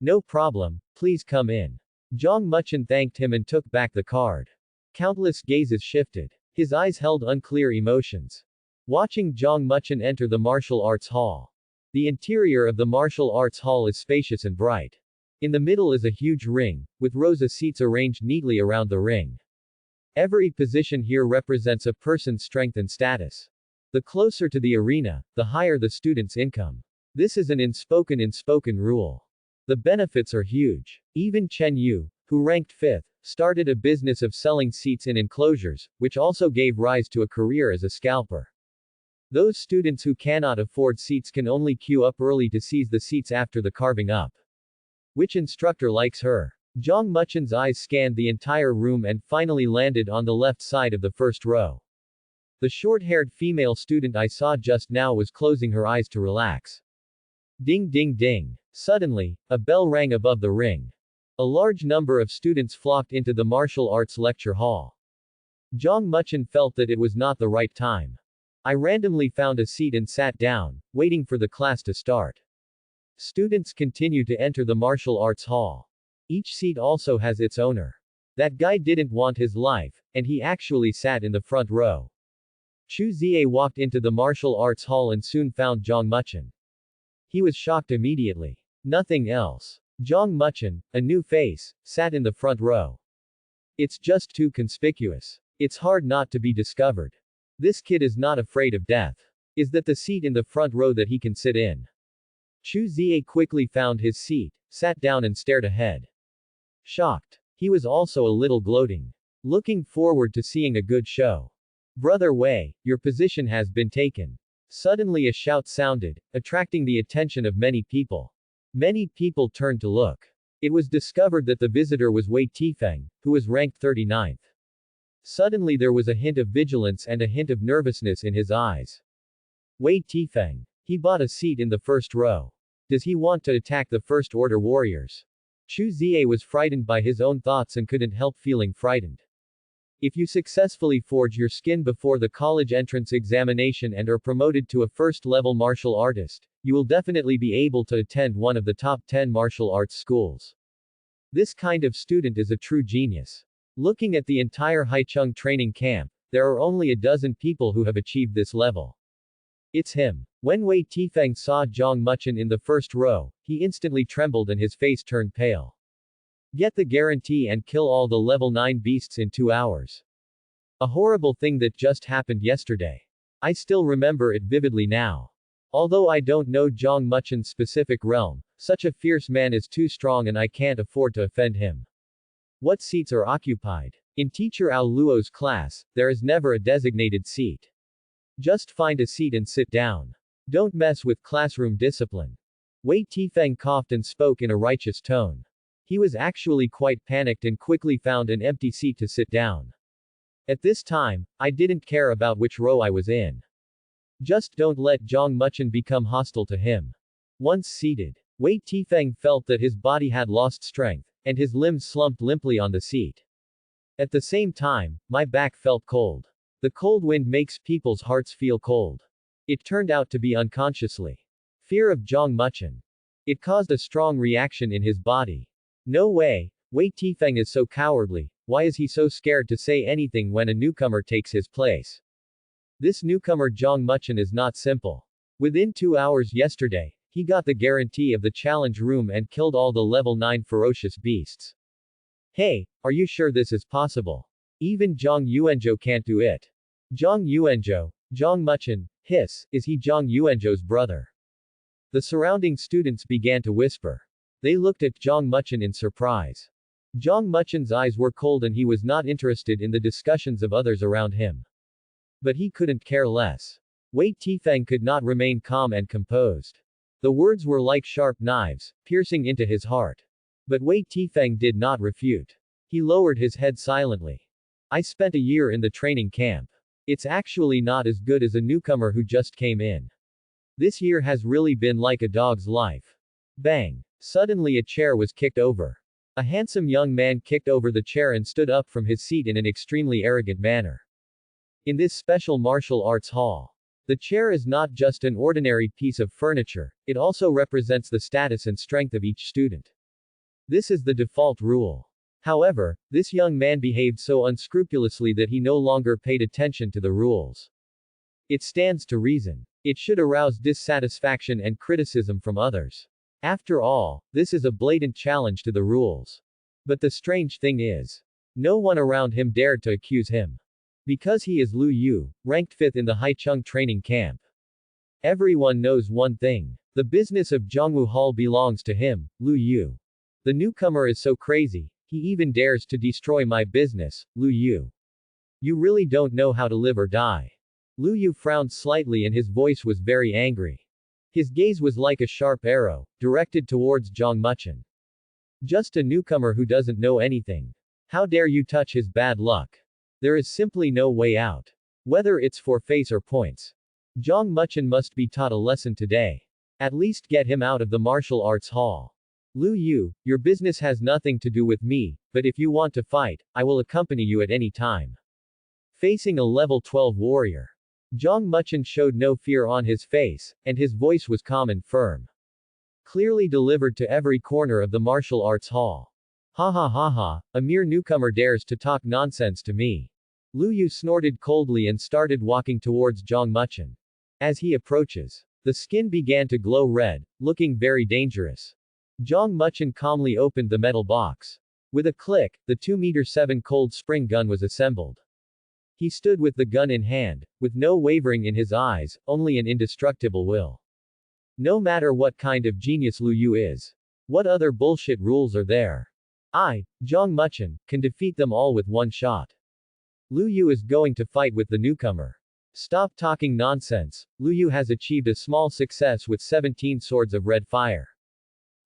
No problem, please come in. Zhang Muchen thanked him and took back the card. Countless gazes shifted. His eyes held unclear emotions. Watching Zhang Muchen enter the martial arts hall. The interior of the martial arts hall is spacious and bright. In the middle is a huge ring, with rows of seats arranged neatly around the ring. Every position here represents a person's strength and status. The closer to the arena, the higher the student's income. This is an unspoken rule. The benefits are huge. Even Chen Yu, who ranked 5th, started a business of selling seats in enclosures, which also gave rise to a career as a scalper. Those students who cannot afford seats can only queue up early to seize the seats after the carving up. Which instructor likes her? Zhang Muchen's eyes scanned the entire room and finally landed on the left side of the first row. The short-haired female student I saw just now was closing her eyes to relax. Ding ding ding. Suddenly, a bell rang above the ring. A large number of students flocked into the martial arts lecture hall. Zhang Muchen felt that it was not the right time. I randomly found a seat and sat down, waiting for the class to start. Students continue to enter the martial arts hall. Each seat also has its owner. That guy didn't want his life, and he actually sat in the front row. Chu Zie walked into the martial arts hall and soon found Zhang Muchen. He was shocked immediately. Nothing else. Zhang Muchen, a new face, sat in the front row. It's just too conspicuous. It's hard not to be discovered. This kid is not afraid of death. Is that the seat in the front row that he can sit in? Chu Zie quickly found his seat, sat down and stared ahead. Shocked. He was also a little gloating. Looking forward to seeing a good show. Brother Wei, your position has been taken. Suddenly a shout sounded, attracting the attention of many people. Many people turned to look. It was discovered that the visitor was Wei Tifeng, who was ranked 39th. Suddenly there was a hint of vigilance and a hint of nervousness in his eyes. Wei Tifeng. He bought a seat in the first row. Does he want to attack the First Order warriors? Chu Zie was frightened by his own thoughts and couldn't help feeling frightened. If you successfully forge your skin before the college entrance examination and are promoted to a first-level martial artist, you will definitely be able to attend one of the top 10 martial arts schools. This kind of student is a true genius. Looking at the entire Haicheng training camp, there are only a dozen people who have achieved this level. It's him. When Wei Tifeng saw Zhang Muchen in the first row, he instantly trembled and his face turned pale. Get the guarantee and kill all the level 9 beasts in 2 hours. A horrible thing that just happened yesterday. I still remember it vividly now. Although I don't know Zhang Muchen's specific realm, such a fierce man is too strong and I can't afford to offend him. What seats are occupied? In Teacher Ao Luo's class, there is never a designated seat. Just find a seat and sit down. Don't mess with classroom discipline. Wei Tifeng coughed and spoke in a righteous tone. He was actually quite panicked and quickly found an empty seat to sit down. At this time, I didn't care about which row I was in. Just don't let Zhang Muchen become hostile to him. Once seated, Wei Tifeng felt that his body had lost strength, and his limbs slumped limply on the seat. At the same time, my back felt cold. The cold wind makes people's hearts feel cold. It turned out to be unconsciously. Fear of Zhang Muchen. It caused a strong reaction in his body. No way, Wei Tifeng is so cowardly, why is he so scared to say anything when a newcomer takes his place? This newcomer Zhang Muchen is not simple. Within 2 hours yesterday, he got the guarantee of the challenge room and killed all the level 9 ferocious beasts. Hey, are you sure this is possible? Even Zhang Yuanzhou can't do it. Zhang Yuanzhou, Zhang Muchen, hiss, is he Zhang Yuanzhou's brother? The surrounding students began to whisper. They looked at Zhang Muchen in surprise. Zhang Muchen's eyes were cold and he was not interested in the discussions of others around him. But he couldn't care less. Wei Tifeng could not remain calm and composed. The words were like sharp knives, piercing into his heart. But Wei Tifeng did not refute. He lowered his head silently. I spent a year in the training camp. It's actually not as good as a newcomer who just came in. This year has really been like a dog's life. Bang. Suddenly a chair was kicked over. A handsome young man kicked over the chair and stood up from his seat in an extremely arrogant manner. In this special martial arts hall, the chair is not just an ordinary piece of furniture, it also represents the status and strength of each student. This is the default rule. However, this young man behaved so unscrupulously that he no longer paid attention to the rules. It stands to reason. It should arouse dissatisfaction and criticism from others. After all, this is a blatant challenge to the rules. But the strange thing is, No one around him dared to accuse him. Because he is Lu Yu, ranked 5th in the Haicheng training camp. Everyone knows one thing. The business of Zhongwu Hall belongs to him, Lu Yu. The newcomer is so crazy, he even dares to destroy my business, Lu Yu. You really don't know how to live or die. Lu Yu frowned slightly and his voice was very angry. His gaze was like a sharp arrow, directed towards Zhang Muchen. Just a newcomer who doesn't know anything. How dare you touch his bad luck? There is simply no way out. Whether it's for face or points. Zhang Muchen must be taught a lesson today. At least get him out of the martial arts hall. Lu Yu, your business has nothing to do with me, but if you want to fight, I will accompany you at any time. Facing a level 12 warrior. Zhang Muchen showed no fear on his face, and his voice was calm and firm. Clearly delivered to every corner of the martial arts hall. Ha ha ha ha, a mere newcomer dares to talk nonsense to me. Lu Yu snorted coldly and started walking towards Zhang Muchen. As he approaches, the skin began to glow red, looking very dangerous. Zhang Muchen calmly opened the metal box. With a click, the 2-meter-7 cold spring gun was assembled. He stood with the gun in hand, with no wavering in his eyes, only an indestructible will. No matter what kind of genius Lu Yu is. What other bullshit rules are there? I, Zhang Muchen, can defeat them all with one shot. Lu Yu is going to fight with the newcomer. Stop talking nonsense. Lu Yu has achieved a small success with 17 swords of red fire.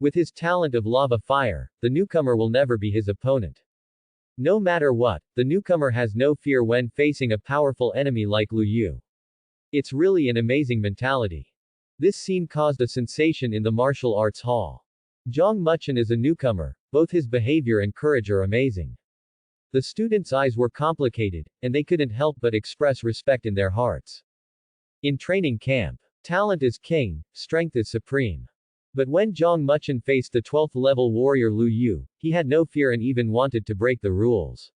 With his talent of lava fire, the newcomer will never be his opponent. No matter what, the newcomer has no fear when facing a powerful enemy like Lu Yu. It's really an amazing mentality. This scene caused a sensation in the martial arts hall. Zhang Muchen is a newcomer, both his behavior and courage are amazing. The students' eyes were complicated, and they couldn't help but express respect in their hearts. In training camp, talent is king, strength is supreme. But when Zhang Muchen faced the 12th level warrior Lu Yu, he had no fear and even wanted to break the rules.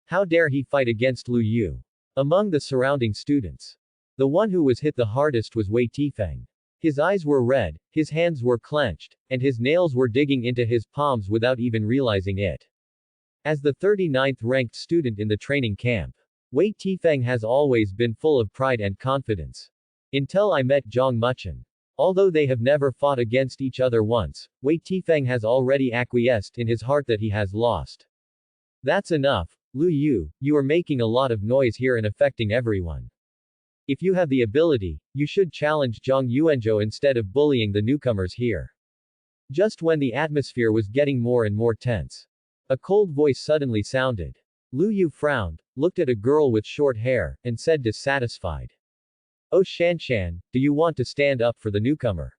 How dare he fight against Lu Yu? Among the surrounding students, the one who was hit the hardest was Wei Tifeng. His eyes were red, his hands were clenched, and his nails were digging into his palms without even realizing it. As the 39th ranked student in the training camp, Wei Tifeng has always been full of pride and confidence. Until I met Zhang Muchen. Although they have never fought against each other once, Wei Tifeng has already acquiesced in his heart that he has lost. That's enough, Lu Yu, you are making a lot of noise here and affecting everyone. If you have the ability, you should challenge Zhang Yuanzhou instead of bullying the newcomers here. Just when the atmosphere was getting more and more tense, a cold voice suddenly sounded. Lu Yu frowned, looked at a girl with short hair, and said dissatisfied. Oh Shanshan, do you want to stand up for the newcomer?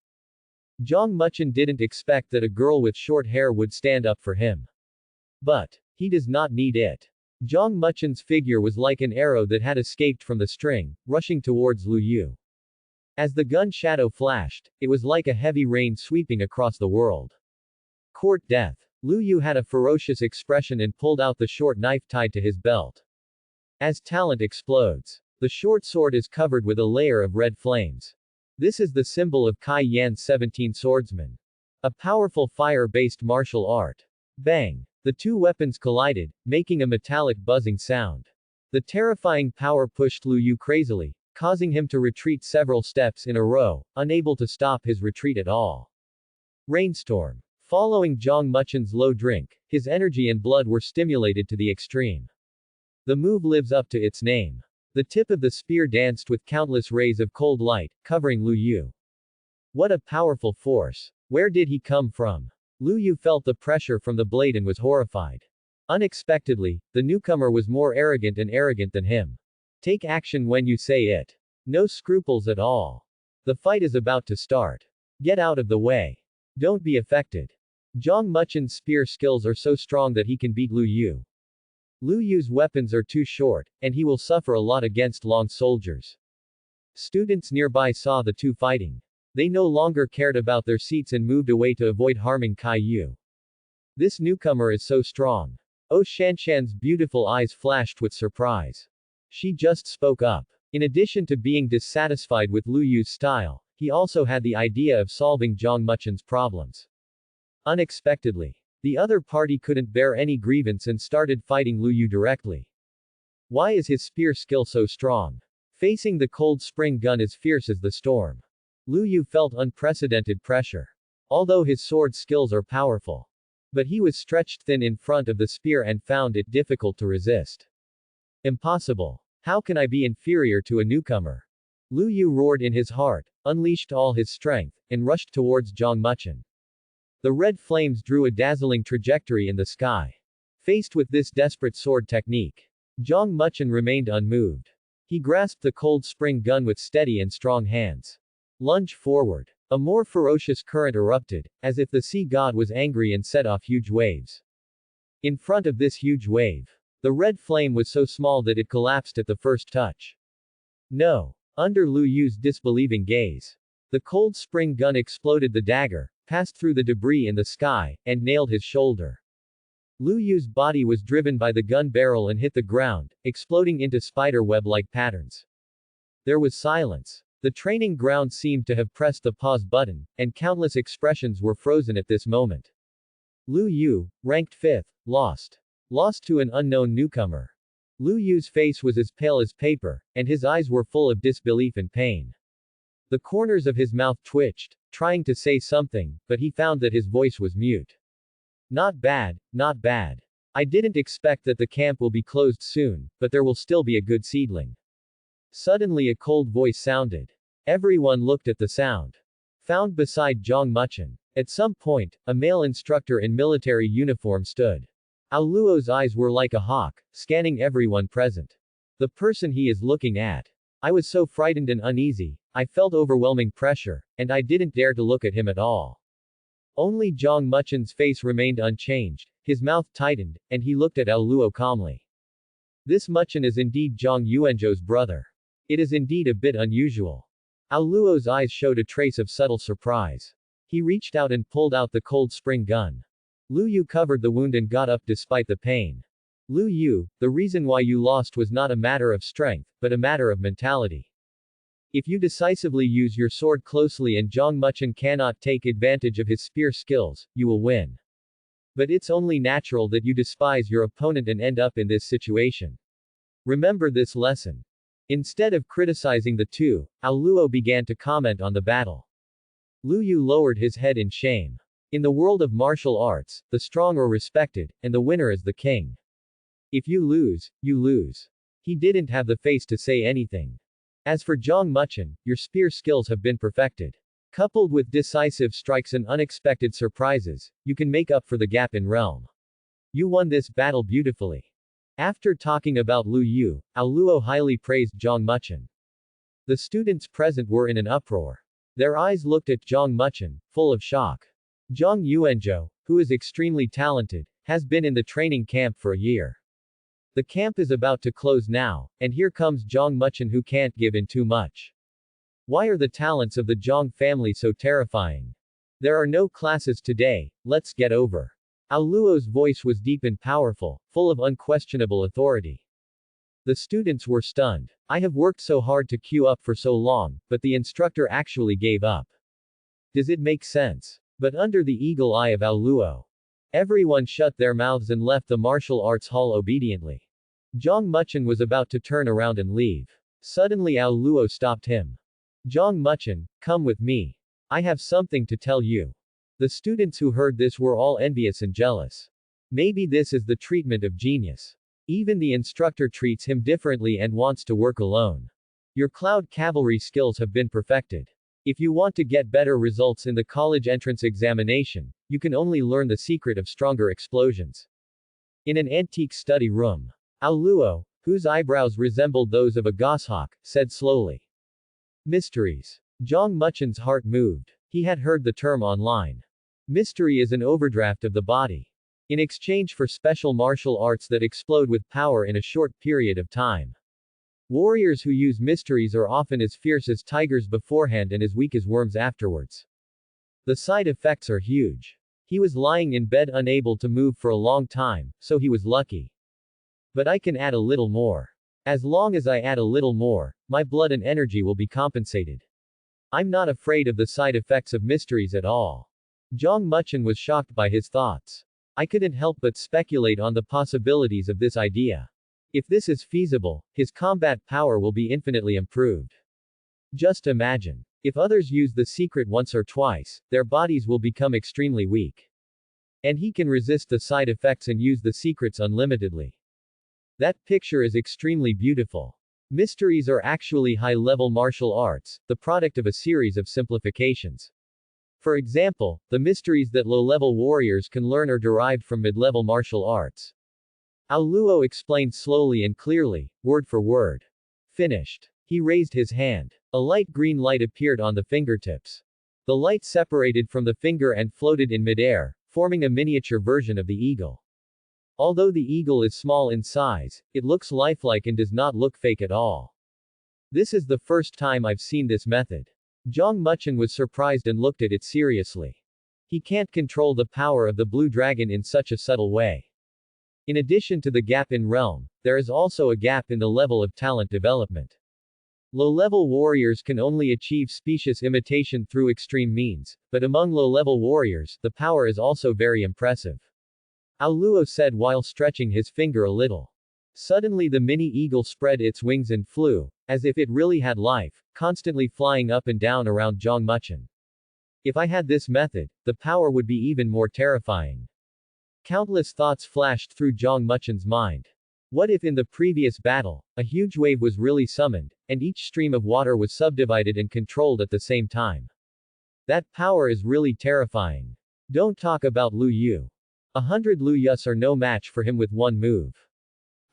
Zhang Muchen didn't expect that a girl with short hair would stand up for him. But he does not need it. Zhang Muchen's figure was like an arrow that had escaped from the string, rushing towards Lu Yu. As the gun shadow flashed, it was like a heavy rain sweeping across the world. Court death. Lu Yu had a ferocious expression and pulled out the short knife tied to his belt. As talent explodes, the short sword is covered with a layer of red flames. This is the symbol of Kai Yan's 17 swordsmen. A powerful fire-based martial art. Bang! The two weapons collided, making a metallic buzzing sound. The terrifying power pushed Lu Yu crazily, causing him to retreat several steps in a row, unable to stop his retreat at all. Rainstorm. Following Zhang Muchen's low drink, his energy and blood were stimulated to the extreme. The move lives up to its name. The tip of the spear danced with countless rays of cold light, covering Lu Yu. What a powerful force. Where did he come from? Lu Yu felt the pressure from the blade and was horrified. Unexpectedly, the newcomer was more arrogant than him. Take action when you say it. No scruples at all. The fight is about to start. Get out of the way. Don't be affected. Zhang Muchen's spear skills are so strong that he can beat Lu Yu. Lu Yu's weapons are too short, and he will suffer a lot against long soldiers. Students nearby saw the two fighting. They no longer cared about their seats and moved away to avoid harming Kai Yu. This newcomer is so strong. Oh Shanshan's beautiful eyes flashed with surprise. She just spoke up. In addition to being dissatisfied with Lu Yu's style, he also had the idea of solving Zhang Muchen's problems. Unexpectedly, The other party couldn't bear any grievance and started fighting Lu Yu directly. Why is his spear skill so strong? Facing the cold spring gun as fierce as the storm. Lu Yu felt unprecedented pressure. Although his sword skills are powerful. But he was stretched thin in front of the spear and found it difficult to resist. Impossible. How can I be inferior to a newcomer? Lu Yu roared in his heart, unleashed all his strength, and rushed towards Zhang Muchen. The red flames drew a dazzling trajectory in the sky. Faced with this desperate sword technique, Zhang Muchen remained unmoved. He grasped the cold spring gun with steady and strong hands. Lunge forward. A more ferocious current erupted, as if the sea god was angry and set off huge waves. In front of this huge wave, the red flame was so small that it collapsed at the first touch. No. Under Lu Yu's disbelieving gaze, the cold spring gun exploded the dagger, passed through the debris in the sky, and nailed his shoulder. Lu Yu's body was driven by the gun barrel and hit the ground, exploding into spider web-like patterns. There was silence. The training ground seemed to have pressed the pause button, and countless expressions were frozen at this moment. Lu Yu, ranked 5th, lost. Lost to an unknown newcomer. Lu Yu's face was as pale as paper, and his eyes were full of disbelief and pain. The corners of his mouth twitched, trying to say something, but he found that his voice was mute. Not bad, not bad. I didn't expect that the camp will be closed soon, but there will still be a good seedling. Suddenly a cold voice sounded. Everyone looked at the sound. Found beside Zhang Muchen. At some point, a male instructor in military uniform stood. Aoluo's eyes were like a hawk, scanning everyone present. The person he is looking at. I was so frightened and uneasy, I felt overwhelming pressure, and I didn't dare to look at him at all. Only Zhang Muchen's face remained unchanged, his mouth tightened, and he looked at Aoluo calmly. This Muchen is indeed Zhang Yuanzhou's brother. It is indeed a bit unusual. Aoluo's eyes showed a trace of subtle surprise. He reached out and pulled out the cold spring gun. Lu Yu covered the wound and got up despite the pain. Lu Yu, the reason why you lost was not a matter of strength, but a matter of mentality. If you decisively use your sword closely and Zhang Muchen cannot take advantage of his spear skills, you will win. But it's only natural that you despise your opponent and end up in this situation. Remember this lesson. Instead of criticizing the two, Aoluo began to comment on the battle. Lu Yu lowered his head in shame. In the world of martial arts, the strong are respected, and the winner is the king. If you lose, you lose. He didn't have the face to say anything. As for Zhang Muchen, your spear skills have been perfected. Coupled with decisive strikes and unexpected surprises, you can make up for the gap in realm. You won this battle beautifully. After talking about Lu Yu, Aoluo highly praised Zhang Muchen. The students present were in an uproar. Their eyes looked at Zhang Muchen, full of shock. Zhang Yuanzhou, who is extremely talented, has been in the training camp for a year. The camp is about to close now, and here comes Zhang Muchen who can't give in too much. Why are the talents of the Zhang family so terrifying? There are no classes today, let's get over. Aoluo's voice was deep and powerful, full of unquestionable authority. The students were stunned. I have worked so hard to queue up for so long, but the instructor actually gave up. Does it make sense? But under the eagle eye of Aoluo, everyone shut their mouths and left the martial arts hall obediently. Zhang Muchen was about to turn around and leave. Suddenly Aoluo stopped him. Zhang Muchen, come with me. I have something to tell you. The students who heard this were all envious and jealous. Maybe this is the treatment of genius. Even the instructor treats him differently and wants to work alone. Your cloud cavalry skills have been perfected. If you want to get better results in the college entrance examination, you can only learn the secret of stronger explosions. In an antique study room, Aoluo, whose eyebrows resembled those of a goshawk, said slowly. Mysteries. Zhang Muchen's heart moved. He had heard the term online. Mystery is an overdraft of the body. In exchange for special martial arts that explode with power in a short period of time. Warriors who use mysteries are often as fierce as tigers beforehand and as weak as worms afterwards. The side effects are huge. He was lying in bed unable to move for a long time, so he was lucky. But I can add a little more. As long as I add a little more, my blood and energy will be compensated. I'm not afraid of the side effects of mysteries at all. Zhang Muchen was shocked by his thoughts. I couldn't help but speculate on the possibilities of this idea. If this is feasible, his combat power will be infinitely improved. Just imagine. If others use the secret once or twice, their bodies will become extremely weak. And he can resist the side effects and use the secrets unlimitedly. That picture is extremely beautiful. Mysteries are actually high-level martial arts, the product of a series of simplifications. For example, the mysteries that low-level warriors can learn are derived from mid-level martial arts. Aoluo explained slowly and clearly, word for word. Finished. He raised his hand. A light green light appeared on the fingertips. The light separated from the finger and floated in midair, forming a miniature version of the eagle. Although the eagle is small in size, it looks lifelike and does not look fake at all. This is the first time I've seen this method. Zhang Muchen was surprised and looked at it seriously. He can't control the power of the blue dragon in such a subtle way. In addition to the gap in realm, there is also a gap in the level of talent development. Low-level warriors can only achieve specious imitation through extreme means, but among low-level warriors, the power is also very impressive. Aoluo said while stretching his finger a little. Suddenly the mini-eagle spread its wings and flew, as if it really had life, constantly flying up and down around Zhang Muchen. If I had this method, the power would be even more terrifying. Countless thoughts flashed through Zhang Muchen's mind. What if in the previous battle, a huge wave was really summoned, and each stream of water was subdivided and controlled at the same time? That power is really terrifying. Don't talk about Lu Yu. 100 Lu Yus are no match for him with one move.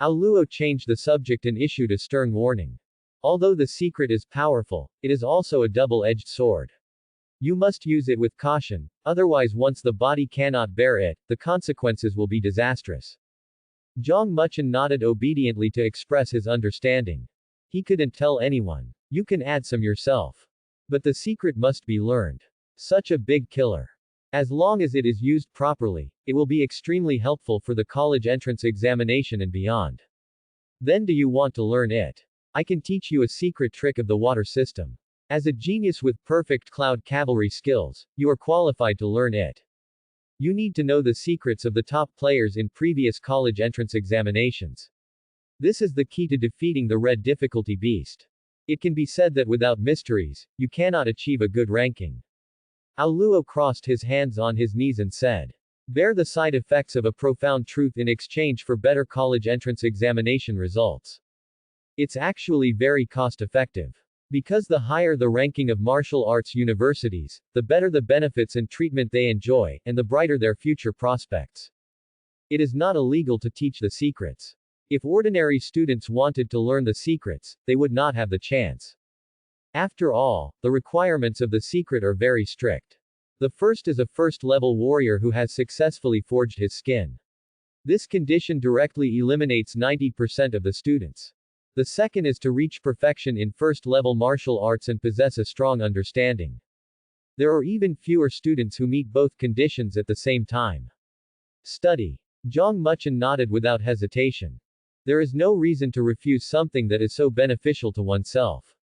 Aoluo changed the subject and issued a stern warning. Although the secret is powerful, it is also a double-edged sword. You must use it with caution, otherwise once the body cannot bear it, the consequences will be disastrous. Zhang Muchen nodded obediently to express his understanding. He couldn't tell anyone. You can add some yourself. But the secret must be learned. Such a big killer. As long as it is used properly, it will be extremely helpful for the college entrance examination and beyond. Then do you want to learn it? I can teach you a secret trick of the water system. As a genius with perfect cloud cavalry skills, you are qualified to learn it. You need to know the secrets of the top players in previous college entrance examinations. This is the key to defeating the red difficulty beast. It can be said that without mysteries, you cannot achieve a good ranking. Aoluo crossed his hands on his knees and said, bear the side effects of a profound truth in exchange for better college entrance examination results. It's actually very cost-effective. Because the higher the ranking of martial arts universities, the better the benefits and treatment they enjoy, and the brighter their future prospects. It is not illegal to teach the secrets. If ordinary students wanted to learn the secrets, they would not have the chance. After all, the requirements of the secret are very strict. The first is a first-level warrior who has successfully forged his skin. This condition directly eliminates 90% of the students. The second is to reach perfection in first-level martial arts and possess a strong understanding. There are even fewer students who meet both conditions at the same time. Study. Zhang Muchen nodded without hesitation. There is no reason to refuse something that is so beneficial to oneself.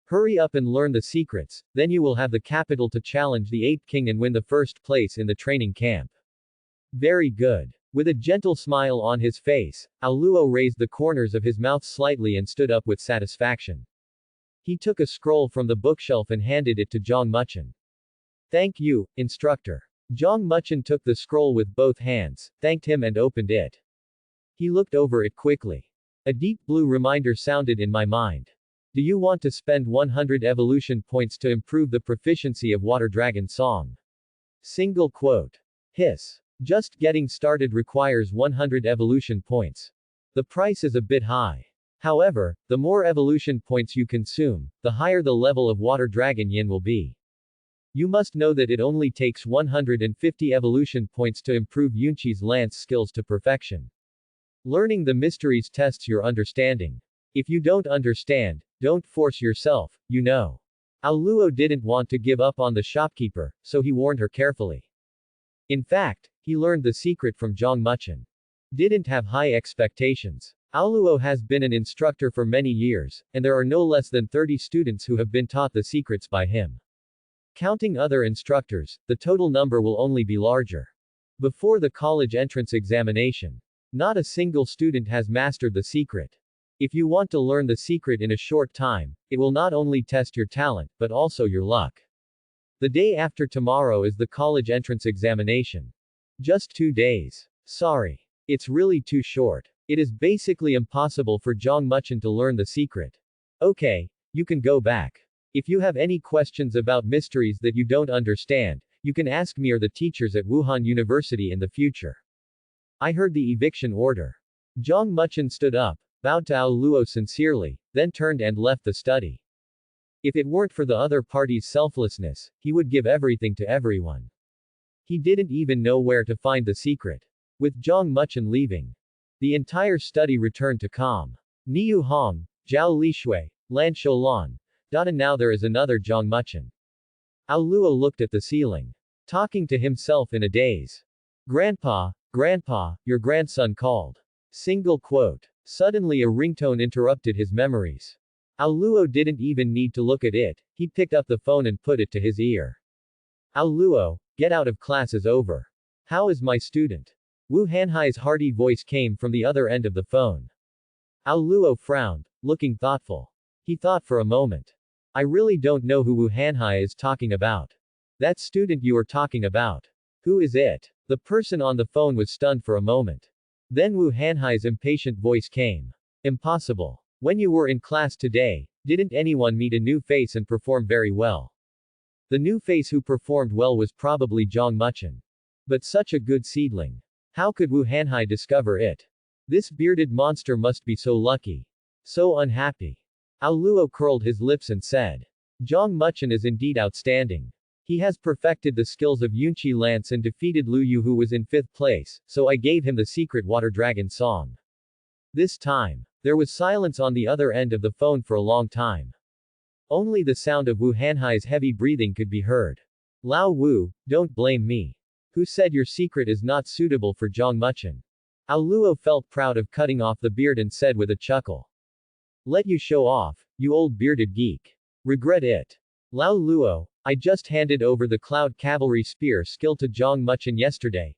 Hurry up and learn the secrets, then you will have the capital to challenge the Ape King and win the first place in the training camp. Very good. With a gentle smile on his face, Aoluo raised the corners of his mouth slightly and stood up with satisfaction. He took a scroll from the bookshelf and handed it to Zhang Muchen. Thank you, instructor. Zhang Muchen took the scroll with both hands, thanked him and opened it. He looked over it quickly. A deep blue reminder sounded in my mind. Do you want to spend 100 evolution points to improve the proficiency of Water Dragon Song? Single quote. Hiss. Just getting started requires 100 evolution points. The price is a bit high. However, the more evolution points you consume, the higher the level of Water Dragon Yin will be. You must know that it only takes 150 evolution points to improve Yunqi's lance skills to perfection. Learning the mysteries tests your understanding. If you don't understand, don't force yourself, you know. Aoluo didn't want to give up on the shopkeeper, so he warned her carefully. In fact, he learned the secret from Zhang Muchen. Didn't have high expectations. Aoluo has been an instructor for many years, and there are no less than 30 students who have been taught the secrets by him. Counting other instructors, the total number will only be larger. Before the college entrance examination. Not a single student has mastered the secret. If you want to learn the secret in a short time, it will not only test your talent, but also your luck. The day after tomorrow is the college entrance examination. Just 2 days. Sorry. It's really too short. It is basically impossible for Jong Muchen to learn the secret. Okay, you can go back. If you have any questions about mysteries that you don't understand, you can ask me or the teachers at Wuhan University in the future. I heard the eviction order. Jong Muchen stood up, bowed to Ao Luo sincerely, then turned and left the study. If it weren't for the other party's selflessness, he would give everything to everyone. He didn't even know where to find the secret. With Jong Muchen leaving, the entire study returned to calm. Niu Hong, Zhao Lishui, Lan Shoulan. And now there is another Jong Muchen. Ao Luo looked at the ceiling, talking to himself in a daze. Grandpa, Grandpa, your grandson called. Single quote. Suddenly a ringtone interrupted his memories. Ao Luo didn't even need to look at it, he picked up the phone and put it to his ear. Ao Luo, get out of class is over. How is my student? Wu Hanhai's hearty voice came from the other end of the phone. Ao Luo frowned, looking thoughtful. He thought for a moment. I really don't know who Wu Hanhai is talking about. That student you are talking about. Who is it? The person on the phone was stunned for a moment. Then Wu Hanhai's impatient voice came. Impossible. When you were in class today, didn't anyone meet a new face and perform very well? The new face who performed well was probably Jong Muchen. But such a good seedling. How could Wu Hanhai discover it? This bearded monster must be so lucky. So unhappy. Ao Luo curled his lips and said. Jong Muchen is indeed outstanding. He has perfected the skills of Yunqi Lance and defeated Lu Yu who was in 5th place, so I gave him the secret water dragon song. This time. There was silence on the other end of the phone for a long time. Only the sound of Wu Hanhai's heavy breathing could be heard. Lao Wu, don't blame me. Who said your secret is not suitable for Jong Muchen? Ao Luo felt proud of cutting off the beard and said with a chuckle. Let you show off, you old bearded geek. Regret it. Lao Luo, I just handed over the Cloud Cavalry Spear skill to Jong Muchen yesterday.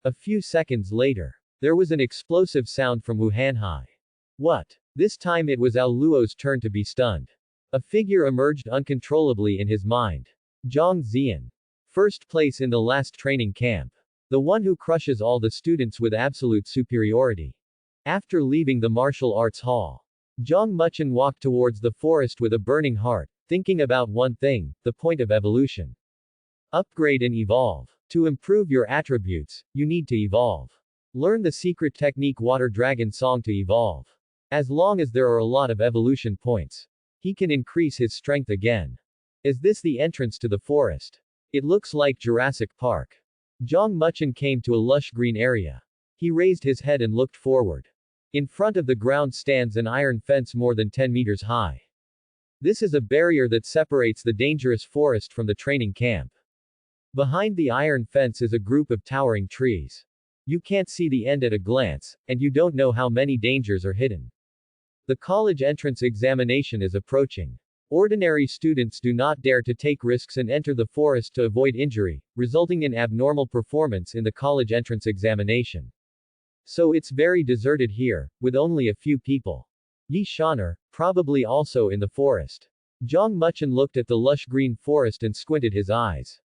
A few seconds later, there was an explosive sound from Wu Hanhai. What? This time it was Ao Luo's turn to be stunned. A figure emerged uncontrollably in his mind. Zhang Zian. First place in the last training camp. The one who crushes all the students with absolute superiority. After leaving the martial arts hall, Jong Muchen walked towards the forest with a burning heart, thinking about one thing, the point of evolution. Upgrade and evolve. To improve your attributes, you need to evolve. Learn the secret technique Water Dragon Song to evolve. As long as there are a lot of evolution points, he can increase his strength again. Is this the entrance to the forest? It looks like Jurassic Park. Jong Muchen came to a lush green area. He raised his head and looked forward. In front of the ground stands an iron fence more than 10 meters high. This is a barrier that separates the dangerous forest from the training camp. Behind the iron fence is a group of towering trees. You can't see the end at a glance, and you don't know how many dangers are hidden. The college entrance examination is approaching. Ordinary students do not dare to take risks and enter the forest to avoid injury, resulting in abnormal performance in the college entrance examination. So it's very deserted here, with only a few people. Yi Shaner, probably also in the forest. Jong Muchen looked at the lush green forest and squinted his eyes.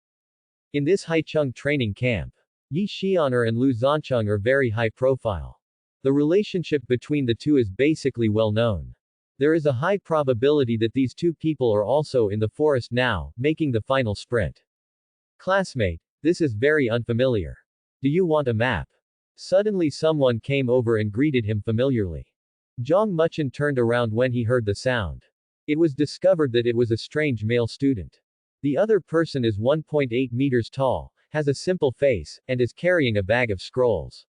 In this Haicheng training camp, Yi Xianer and Lu Zancheng are very high profile. The relationship between the two is basically well known. There is a high probability that these two people are also in the forest now, making the final sprint. Classmate, this is very unfamiliar. Do you want a map? Suddenly someone came over and greeted him familiarly. Jong Muchen turned around when he heard the sound. It was discovered that it was a strange male student. The other person is 1.8 meters tall, has a simple face, and is carrying a bag of scrolls.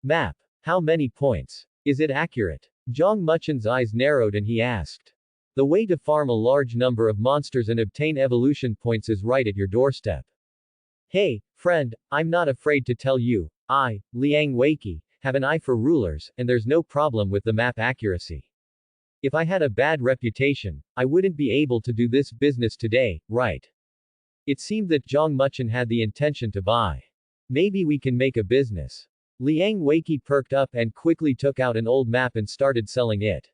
Map. How many points? Is it accurate? Jong Muchen's eyes narrowed and he asked. The way to farm a large number of monsters and obtain evolution points is right at your doorstep. Hey, friend, I'm not afraid to tell you, I, Liang Weiqi, have an eye for rulers, and there's no problem with the map accuracy. If I had a bad reputation, I wouldn't be able to do this business today, right? It seemed that Jong Muchen had the intention to buy Maybe we can make a business. Liang Weiqi perked up and quickly took out an old map and started selling it.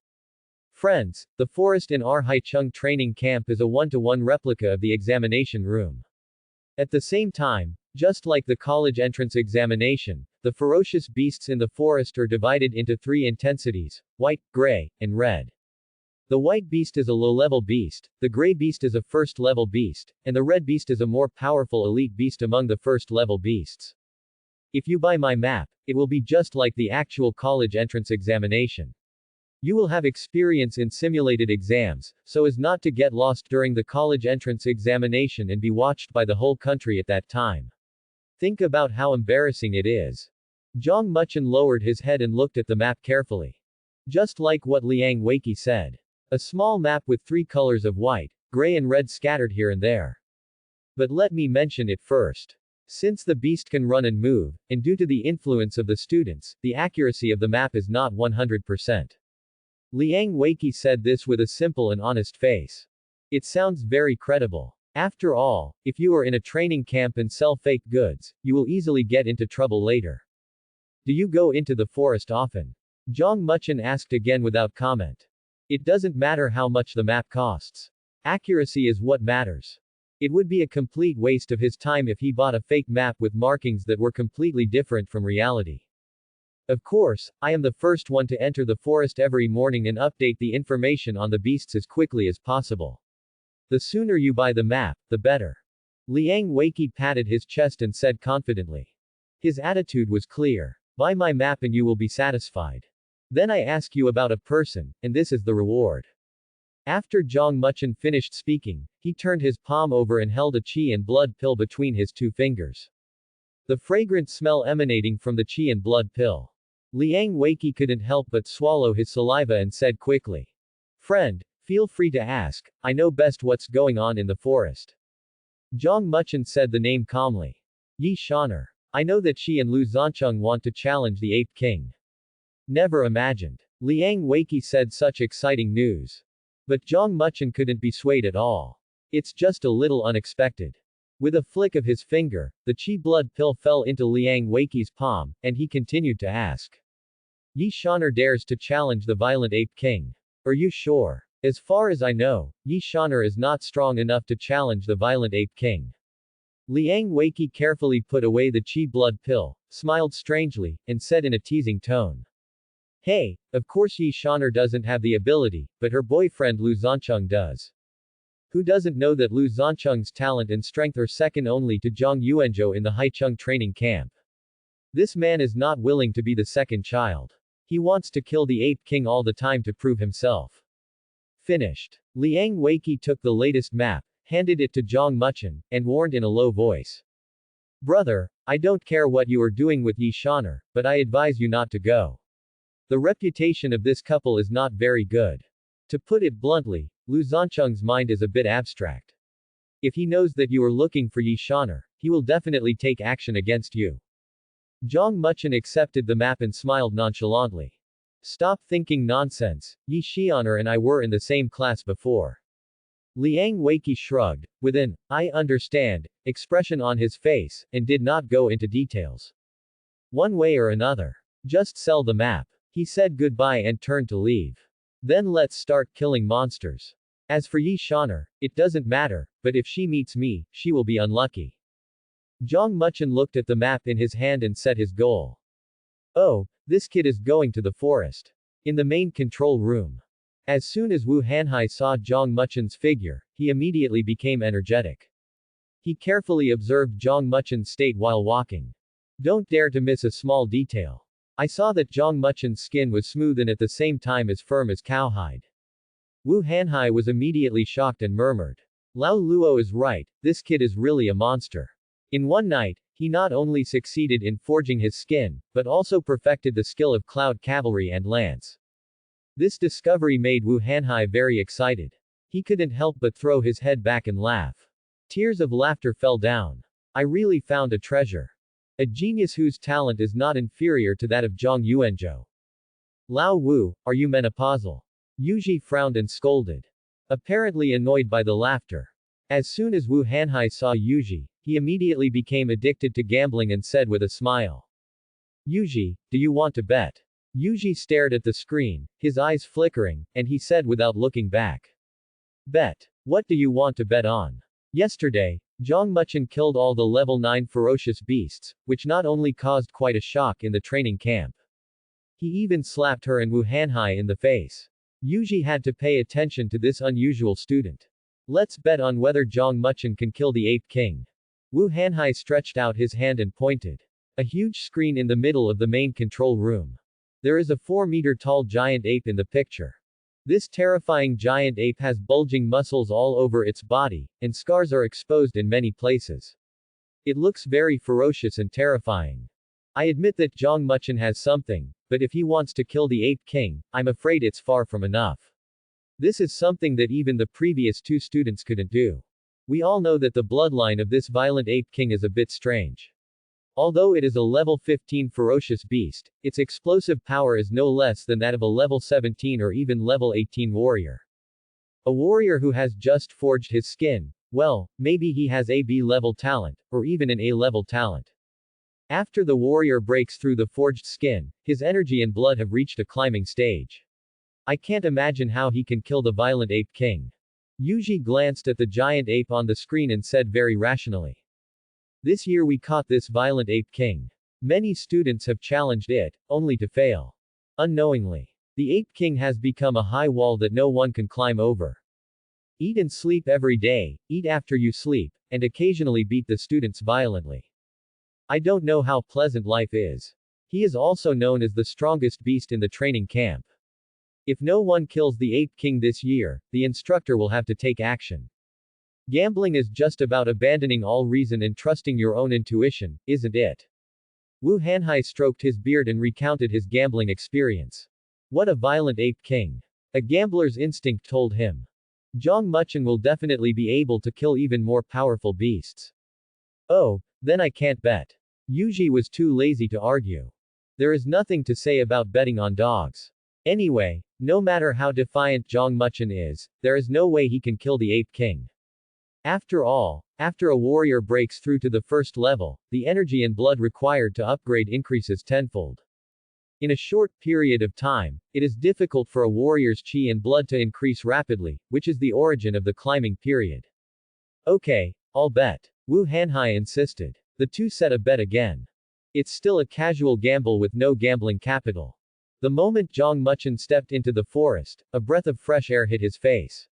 Friends, the forest in our Haicheng training camp is a one-to-one replica of the examination room. At the same time, just like the college entrance examination, the ferocious beasts in the forest are divided into 3 intensities: white, gray, and red. The white beast is a low-level beast, the gray beast is a first-level beast, and the red beast is a more powerful elite beast among the first-level beasts. If you buy my map, it will be just like the actual college entrance examination. You will have experience in simulated exams, so as not to get lost during the college entrance examination and be watched by the whole country at that time. Think about how embarrassing it is. Zhang Muchen lowered his head and looked at the map carefully. Just like what Liang Weiqi said. A small map with 3 colors of white, gray and red scattered here and there. But let me mention it first. Since the beast can run and move, and due to the influence of the students, the accuracy of the map is not 100%. Liang Weiqi said this with a simple and honest face. It sounds very credible. After all, if you are in a training camp and sell fake goods, you will easily get into trouble later. Do you go into the forest often? Zhang Muchen asked again without comment. It doesn't matter how much the map costs. Accuracy is what matters. It would be a complete waste of his time if he bought a fake map with markings that were completely different from reality. Of course, I am the first one to enter the forest every morning and update the information on the beasts as quickly as possible. The sooner you buy the map, the better. Liang Weiqi patted his chest and said confidently. His attitude was clear. Buy my map and you will be satisfied. Then I ask you about a person, and this is the reward. After Zhang Muchen finished speaking, he turned his palm over and held a qi and blood pill between his 2 fingers. The fragrant smell emanating from the qi and blood pill. Liang Weiqi couldn't help but swallow his saliva and said quickly. Friend, feel free to ask, I know best what's going on in the forest. Zhang Muchen said the name calmly. Yi Shaner. I know that she and Lu Zancheng want to challenge the Ape King. Never imagined. Liang Weiqi said such exciting news. But Zhang Muchen couldn't be swayed at all. It's just a little unexpected. With a flick of his finger, the qi blood pill fell into Liang Weiqi's palm, and he continued to ask. Yi Shaner dares to challenge the violent Ape King. Are you sure? As far as I know, Yi Shaner is not strong enough to challenge the violent Ape King. Liang Weiqi carefully put away the qi blood pill, smiled strangely, and said in a teasing tone. Hey, of course Yi Shaner doesn't have the ability, but her boyfriend Lu Zancheng does. Who doesn't know that Lu Zancheng's talent and strength are second only to Zhang Yuanzhou in the Haicheng training camp? This man is not willing to be the second child. He wants to kill the Ape King all the time to prove himself. Finished. Liang Weiqi took the latest map, handed it to Zhang Muchen, and warned in a low voice. Brother, I don't care what you are doing with Yi Shaner, but I advise you not to go. The reputation of this couple is not very good. To put it bluntly, Lu Zancheng's mind is a bit abstract. If he knows that you are looking for Yi Shaner, he will definitely take action against you. Zhang Muchen accepted the map and smiled nonchalantly. Stop thinking nonsense, Yi Shaner and I were in the same class before. Liang Weiqi shrugged, with an, I understand, expression on his face, and did not go into details. One way or another. Just sell the map. He said goodbye and turned to leave. Then let's start killing monsters. As for Yi Shaner, it doesn't matter, but if she meets me, she will be unlucky. Zhang Muchen looked at the map in his hand and set his goal. Oh, this kid is going to the forest. In the main control room. As soon as Wu Hanhai saw Zhang Muchen's figure, he immediately became energetic. He carefully observed Zhang Muchen's state while walking. Don't dare to miss a small detail. I saw that Zhang Muchen's skin was smooth and at the same time as firm as cowhide. Wu Hanhai was immediately shocked and murmured. Lao Luo is right, this kid is really a monster. In one night, he not only succeeded in forging his skin, but also perfected the skill of cloud cavalry and lance. This discovery made Wu Hanhai very excited. He couldn't help but throw his head back and laugh. Tears of laughter fell down. I really found a treasure. A genius whose talent is not inferior to that of Zhang Yuanzhou. Lao Wu, are you menopausal? Yuji frowned and scolded. Apparently annoyed by the laughter. As soon as Wu Hanhai saw Yuji, he immediately became addicted to gambling and said with a smile, "Yuji, do you want to bet?" Yuji stared at the screen, his eyes flickering, and he said without looking back, "Bet. What do you want to bet on?" Yesterday, Jongmuchin killed all the level 9 ferocious beasts, which not only caused quite a shock in the training camp. He even slapped her and Wu Hanhai in the face. Yuji had to pay attention to this unusual student. "Let's bet on whether Jongmuchin can kill the Ape King." Wu Hanhai stretched out his hand and pointed. A huge screen in the middle of the main control room. There is a 4-meter-tall giant ape in the picture. This terrifying giant ape has bulging muscles all over its body, and scars are exposed in many places. It looks very ferocious and terrifying. I admit that Jongmuchin has something, but if he wants to kill the Ape King, I'm afraid it's far from enough. This is something that even the previous 2 students couldn't do. We all know that the bloodline of this violent Ape King is a bit strange. Although it is a level 15 ferocious beast, its explosive power is no less than that of a level 17 or even level 18 warrior. A warrior who has just forged his skin, well, maybe he has a B-level talent, or even an A-level talent. After the warrior breaks through the forged skin, his energy and blood have reached a climbing stage. I can't imagine how he can kill the violent Ape King. Yuji glanced at the giant ape on the screen and said very rationally, "This year we caught this violent Ape King. Many students have challenged it, only to fail. Unknowingly, the Ape King has become a high wall that no one can climb over. Eat and sleep every day, eat after you sleep, and occasionally beat the students violently. I don't know how pleasant life is. He is also known as the strongest beast in the training camp. If no one kills the Ape King this year, the instructor will have to take action. Gambling is just about abandoning all reason and trusting your own intuition, isn't it?" Wu Hanhai stroked his beard and recounted his gambling experience. What a violent Ape King. A gambler's instinct told him. Jongmuchin will definitely be able to kill even more powerful beasts. Oh, then I can't bet. Yuji was too lazy to argue. There is nothing to say about betting on dogs. Anyway, no matter how defiant Jongmuchin is, there is no way he can kill the Ape King. After all, after a warrior breaks through to the first level, the energy and blood required to upgrade increases tenfold. In a short period of time, it is difficult for a warrior's chi and blood to increase rapidly, which is the origin of the climbing period. Okay, I'll bet. Wu Hanhai insisted. The 2 set a bet again. It's still a casual gamble with no gambling capital. The moment Jongmuchin stepped into the forest, a breath of fresh air hit his face.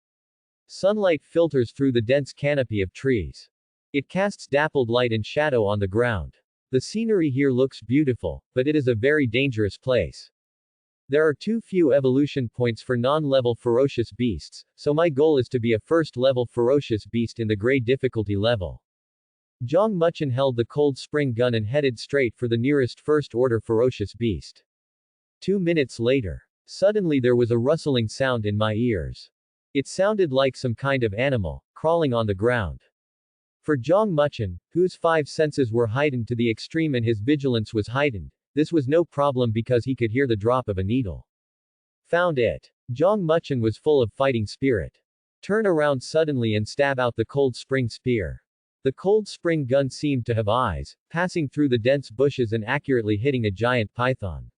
Sunlight filters through the dense canopy of trees. It casts dappled light and shadow on the ground. The scenery here looks beautiful, but it is a very dangerous place. There are too few evolution points for non-level ferocious beasts, so my goal is to be a first-level ferocious beast in the grade difficulty level. Jongmuchin held the cold spring gun and headed straight for the nearest first-order ferocious beast. 2 minutes later, suddenly there was a rustling sound in my ears. It sounded like some kind of animal, crawling on the ground. For Jongmuchin, whose 5 senses were heightened to the extreme and his vigilance was heightened, this was no problem because he could hear the drop of a needle. Found it. Jongmuchin was full of fighting spirit. Turn around suddenly and stab out the cold spring spear. The cold spring gun seemed to have eyes, passing through the dense bushes and accurately hitting a giant python.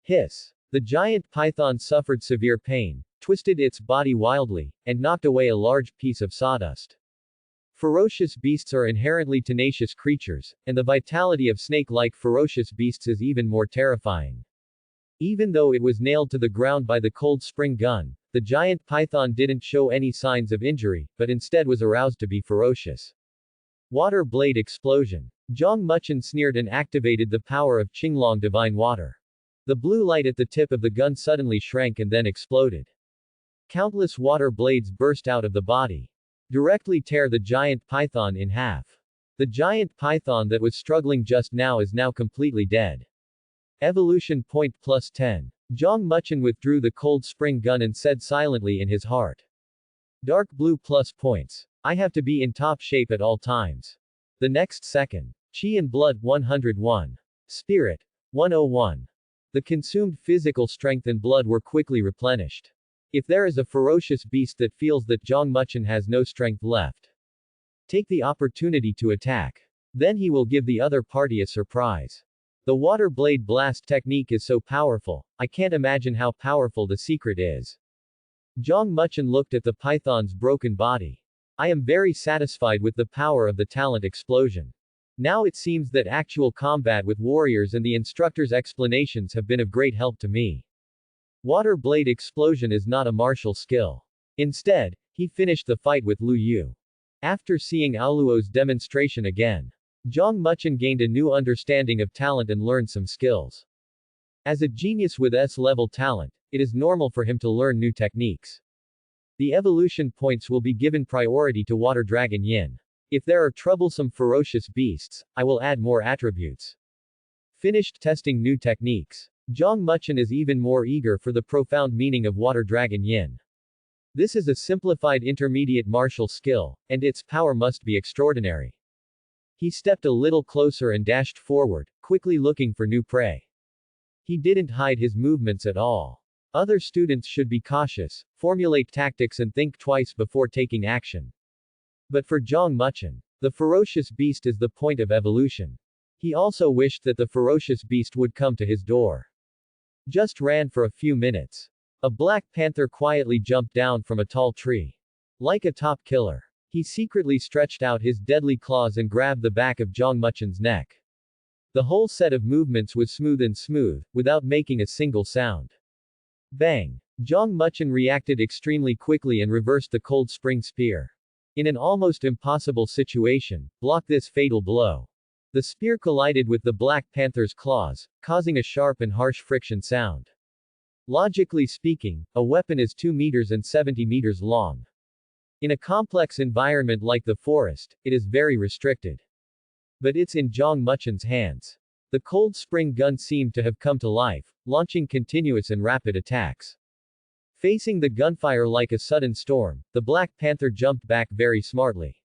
Hiss. The giant python suffered severe pain, twisted its body wildly, and knocked away a large piece of sawdust. Ferocious beasts are inherently tenacious creatures, and the vitality of snake-like ferocious beasts is even more terrifying. Even though it was nailed to the ground by the cold spring gun, the giant python didn't show any signs of injury, but instead was aroused to be ferocious. Water blade explosion. Jongmuchin sneered and activated the power of Qinglong divine water. The blue light at the tip of the gun suddenly shrank and then exploded. Countless water blades burst out of the body. Directly tear the giant python in half. The giant python that was struggling just now is now completely dead. Evolution point plus 10. Jongmuchin withdrew the cold spring gun and said silently in his heart. Dark blue plus points. I have to be in top shape at all times. The next second. Chi and blood 101. Spirit 101. The consumed physical strength and blood were quickly replenished. If there is a ferocious beast that feels that Jongmuchin has no strength left, Take the opportunity to attack. Then he will give the other party a surprise. The water blade blast technique is so powerful, I can't imagine how powerful the secret is. Zhang Muchen looked at the python's broken body. I am very satisfied with the power of the talent explosion. Now it seems that actual combat with warriors and the instructor's explanations have been of great help to me. Water blade explosion is not a martial skill. Instead, he finished the fight with Lu Yu. After seeing Aoluo's demonstration again, Zhang Muchen gained a new understanding of talent and learned some skills. As a genius with S-level talent, it is normal for him to learn new techniques. The evolution points will be given priority to Water Dragon Yin. If there are troublesome ferocious beasts, I will add more attributes. Finished testing new techniques. Zhang Muchen is even more eager for the profound meaning of Water Dragon Yin. This is a simplified intermediate martial skill, and its power must be extraordinary. He stepped a little closer and dashed forward, quickly looking for new prey. He didn't hide his movements at all. Other students should be cautious, formulate tactics and think twice before taking action. But for Zhang Muchen, the ferocious beast is the point of evolution. He also wished that the ferocious beast would come to his door. Just ran for a few minutes. A black panther quietly jumped down from a tall tree. Like a top killer, he secretly stretched out his deadly claws and grabbed the back of Zhang Muchen's neck. The whole set of movements was smooth, without making a single sound. Bang! Zhang Muchen reacted extremely quickly and reversed the cold spring spear. In an almost impossible situation, block this fatal blow. The spear collided with the Black Panther's claws, causing a sharp and harsh friction sound. Logically speaking, a weapon is 2 meters and 70 meters long. In a complex environment like the forest, it is very restricted. But it's in Zhang Muchen's hands. The cold spring gun seemed to have come to life, launching continuous and rapid attacks. Facing the gunfire like a sudden storm, the Black Panther jumped back very smartly.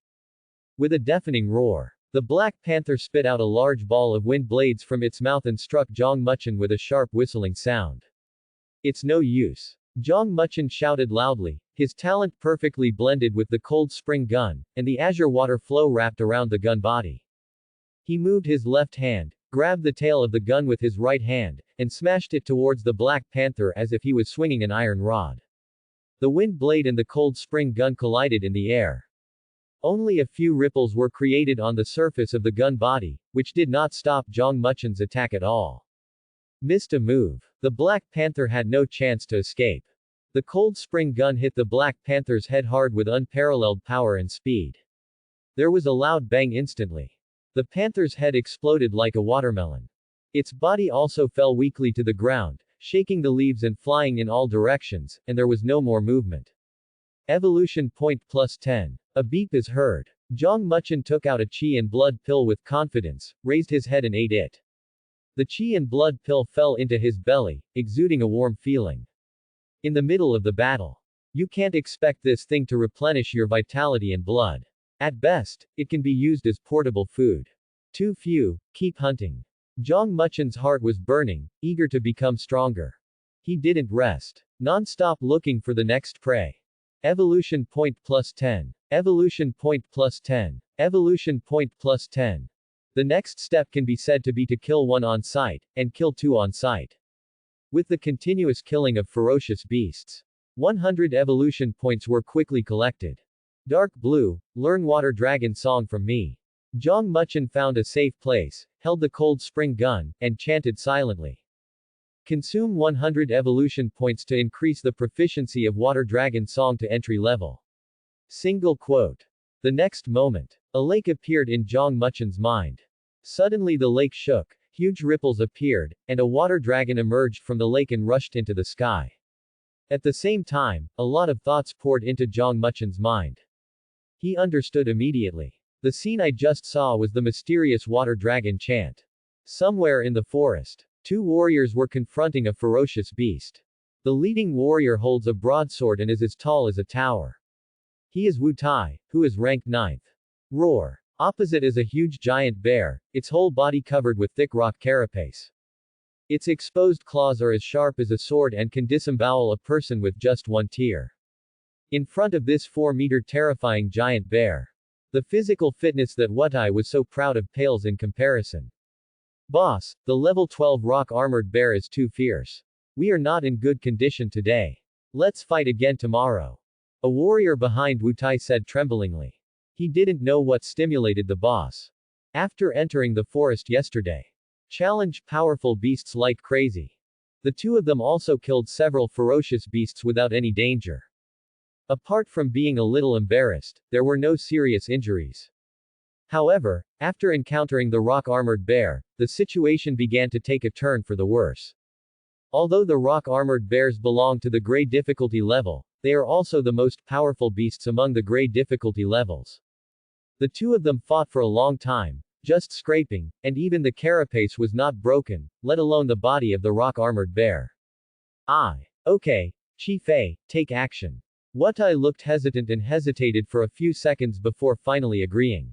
With a deafening roar, the Black Panther spit out a large ball of wind blades from its mouth and struck Zhang Muchen with a sharp whistling sound. It's no use. Zhang Muchen shouted loudly, his talent perfectly blended with the cold spring gun, and the azure water flow wrapped around the gun body. He moved his left hand, grabbed the tail of the gun with his right hand, and smashed it towards the Black Panther as if he was swinging an iron rod. The wind blade and the cold spring gun collided in the air. Only a few ripples were created on the surface of the gun body, which did not stop Zhang Muchen's attack at all. Missed a move. The Black Panther had no chance to escape. The cold spring gun hit the Black Panther's head hard with unparalleled power and speed. There was a loud bang instantly. The panther's head exploded like a watermelon. Its body also fell weakly to the ground, shaking the leaves and flying in all directions, and there was no more movement. Evolution point +10. A beep is heard. Zhang Muchen took out a qi and blood pill with confidence, raised his head and ate it. The qi and blood pill fell into his belly, exuding a warm feeling. In the middle of the battle, you can't expect this thing to replenish your vitality and blood. At best, it can be used as portable food. Too few, keep hunting. Zhang Muchen's heart was burning, eager to become stronger. He didn't rest. Non-stop looking for the next prey. Evolution point +10. Evolution point +10. Evolution point +10. The next step can be said to be to kill one on sight, and kill 2 on sight. With the continuous killing of ferocious beasts, 100 evolution points were quickly collected. Dark blue, learn Water Dragon song from me. Zhang Muchen found a safe place, held the cold spring gun, and chanted silently. Consume 100 evolution points to increase the proficiency of Water Dragon song to entry level. Single quote. The next moment, a lake appeared in Zhang Muchen's mind. Suddenly the lake shook, huge ripples appeared, and a water dragon emerged from the lake and rushed into the sky. At the same time, a lot of thoughts poured into Zhang Muchen's mind. He understood immediately. The scene I just saw was the mysterious water dragon chant. Somewhere in the forest, 2 warriors were confronting a ferocious beast. The leading warrior holds a broadsword and is as tall as a tower. He is Wu Tai, who is ranked 9th. Roar. Opposite is a huge giant bear, its whole body covered with thick rock carapace. Its exposed claws are as sharp as a sword and can disembowel a person with just 1 tear. In front of this 4-meter terrifying giant bear, The physical fitness that Wutai was so proud of pales in comparison. Boss, the level 12 rock armored bear is too fierce. We are not in good condition today. Let's fight again tomorrow. A warrior behind Wutai said tremblingly. He didn't know what stimulated the boss. After entering the forest yesterday, challenge powerful beasts like crazy. The two of them also killed several ferocious beasts without any danger. Apart from being a little embarrassed, there were no serious injuries. However, after encountering the rock-armored bear, the situation began to take a turn for the worse. Although the rock-armored bears belong to the gray difficulty level, they are also the most powerful beasts among the gray difficulty levels. The two of them fought for a long time, just scraping, and even the carapace was not broken, let alone the body of the rock-armored bear. Okay, Chi Fei, take action. Wutai looked hesitant and hesitated for a few seconds before finally agreeing.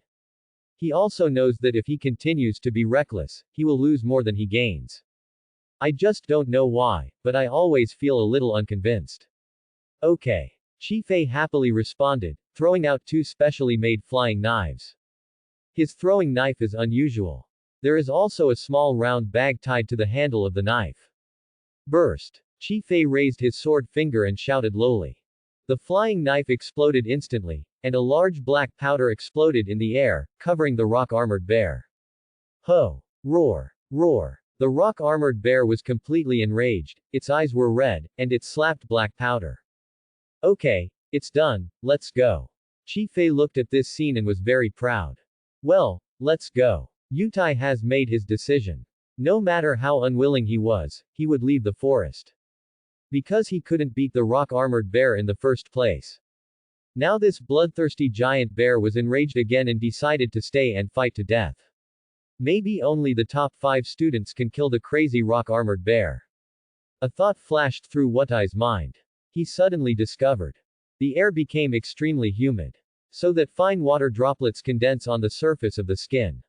He also knows that if he continues to be reckless, he will lose more than he gains. I just don't know why, but I always feel a little unconvinced. Okay. Chi Fei happily responded, throwing out two specially made flying knives. His throwing knife is unusual. There is also a small round bag tied to the handle of the knife. Burst. Chi Fei raised his sword finger and shouted lowly. The flying knife exploded instantly, and a large black powder exploded in the air, covering the rock-armored bear. Ho! Roar! Roar! The rock-armored bear was completely enraged, its eyes were red, and it slapped black powder. Okay, it's done, let's go. Chi Fei looked at this scene and was very proud. Well, let's go. Wutai has made his decision. No matter how unwilling he was, he would leave the forest. Because he couldn't beat the rock-armored bear in the first place. Now this bloodthirsty giant bear was enraged again and decided to stay and fight to death. Maybe only the top 5 students can kill the crazy rock-armored bear. A thought flashed through Wutai's mind. He suddenly discovered. The air became extremely humid. So that fine water droplets condense on the surface of the skin.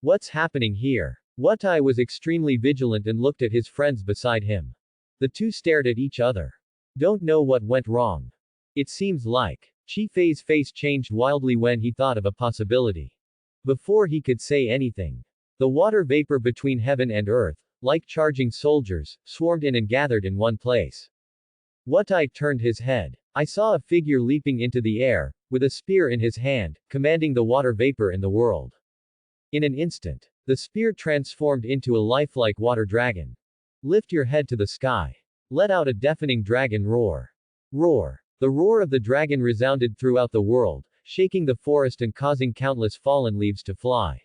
What's happening here? Wutai was extremely vigilant and looked at his friends beside him. The two stared at each other. Don't know what went wrong. It seems like. Chi Fei's face changed wildly when he thought of a possibility. Before he could say anything, the water vapor between heaven and earth, like charging soldiers, swarmed in and gathered in one place. Wutai turned his head. I saw a figure leaping into the air, with a spear in his hand, commanding the water vapor in the world. In an instant, the spear transformed into a lifelike water dragon. Lift your head to the sky. Let out a deafening dragon roar. Roar. The roar of the dragon resounded throughout the world, shaking the forest and causing countless fallen leaves to fly.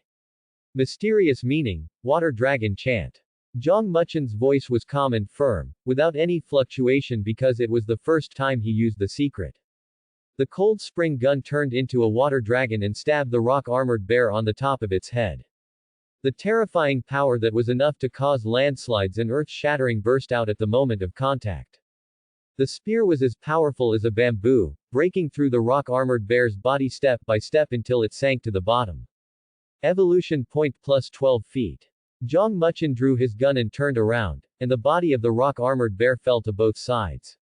Mysterious meaning, water dragon chant. Zhang Muchen's voice was calm and firm, without any fluctuation because it was the first time he used the secret. The cold spring gun turned into a water dragon and stabbed the rock-armored bear on the top of its head. The terrifying power that was enough to cause landslides and earth-shattering burst out at the moment of contact. The spear was as powerful as a bamboo, breaking through the rock-armored bear's body step by step until it sank to the bottom. Evolution point plus 12 feet. Zhang Muchen drew his gun and turned around, and the body of the rock-armored bear fell to both sides.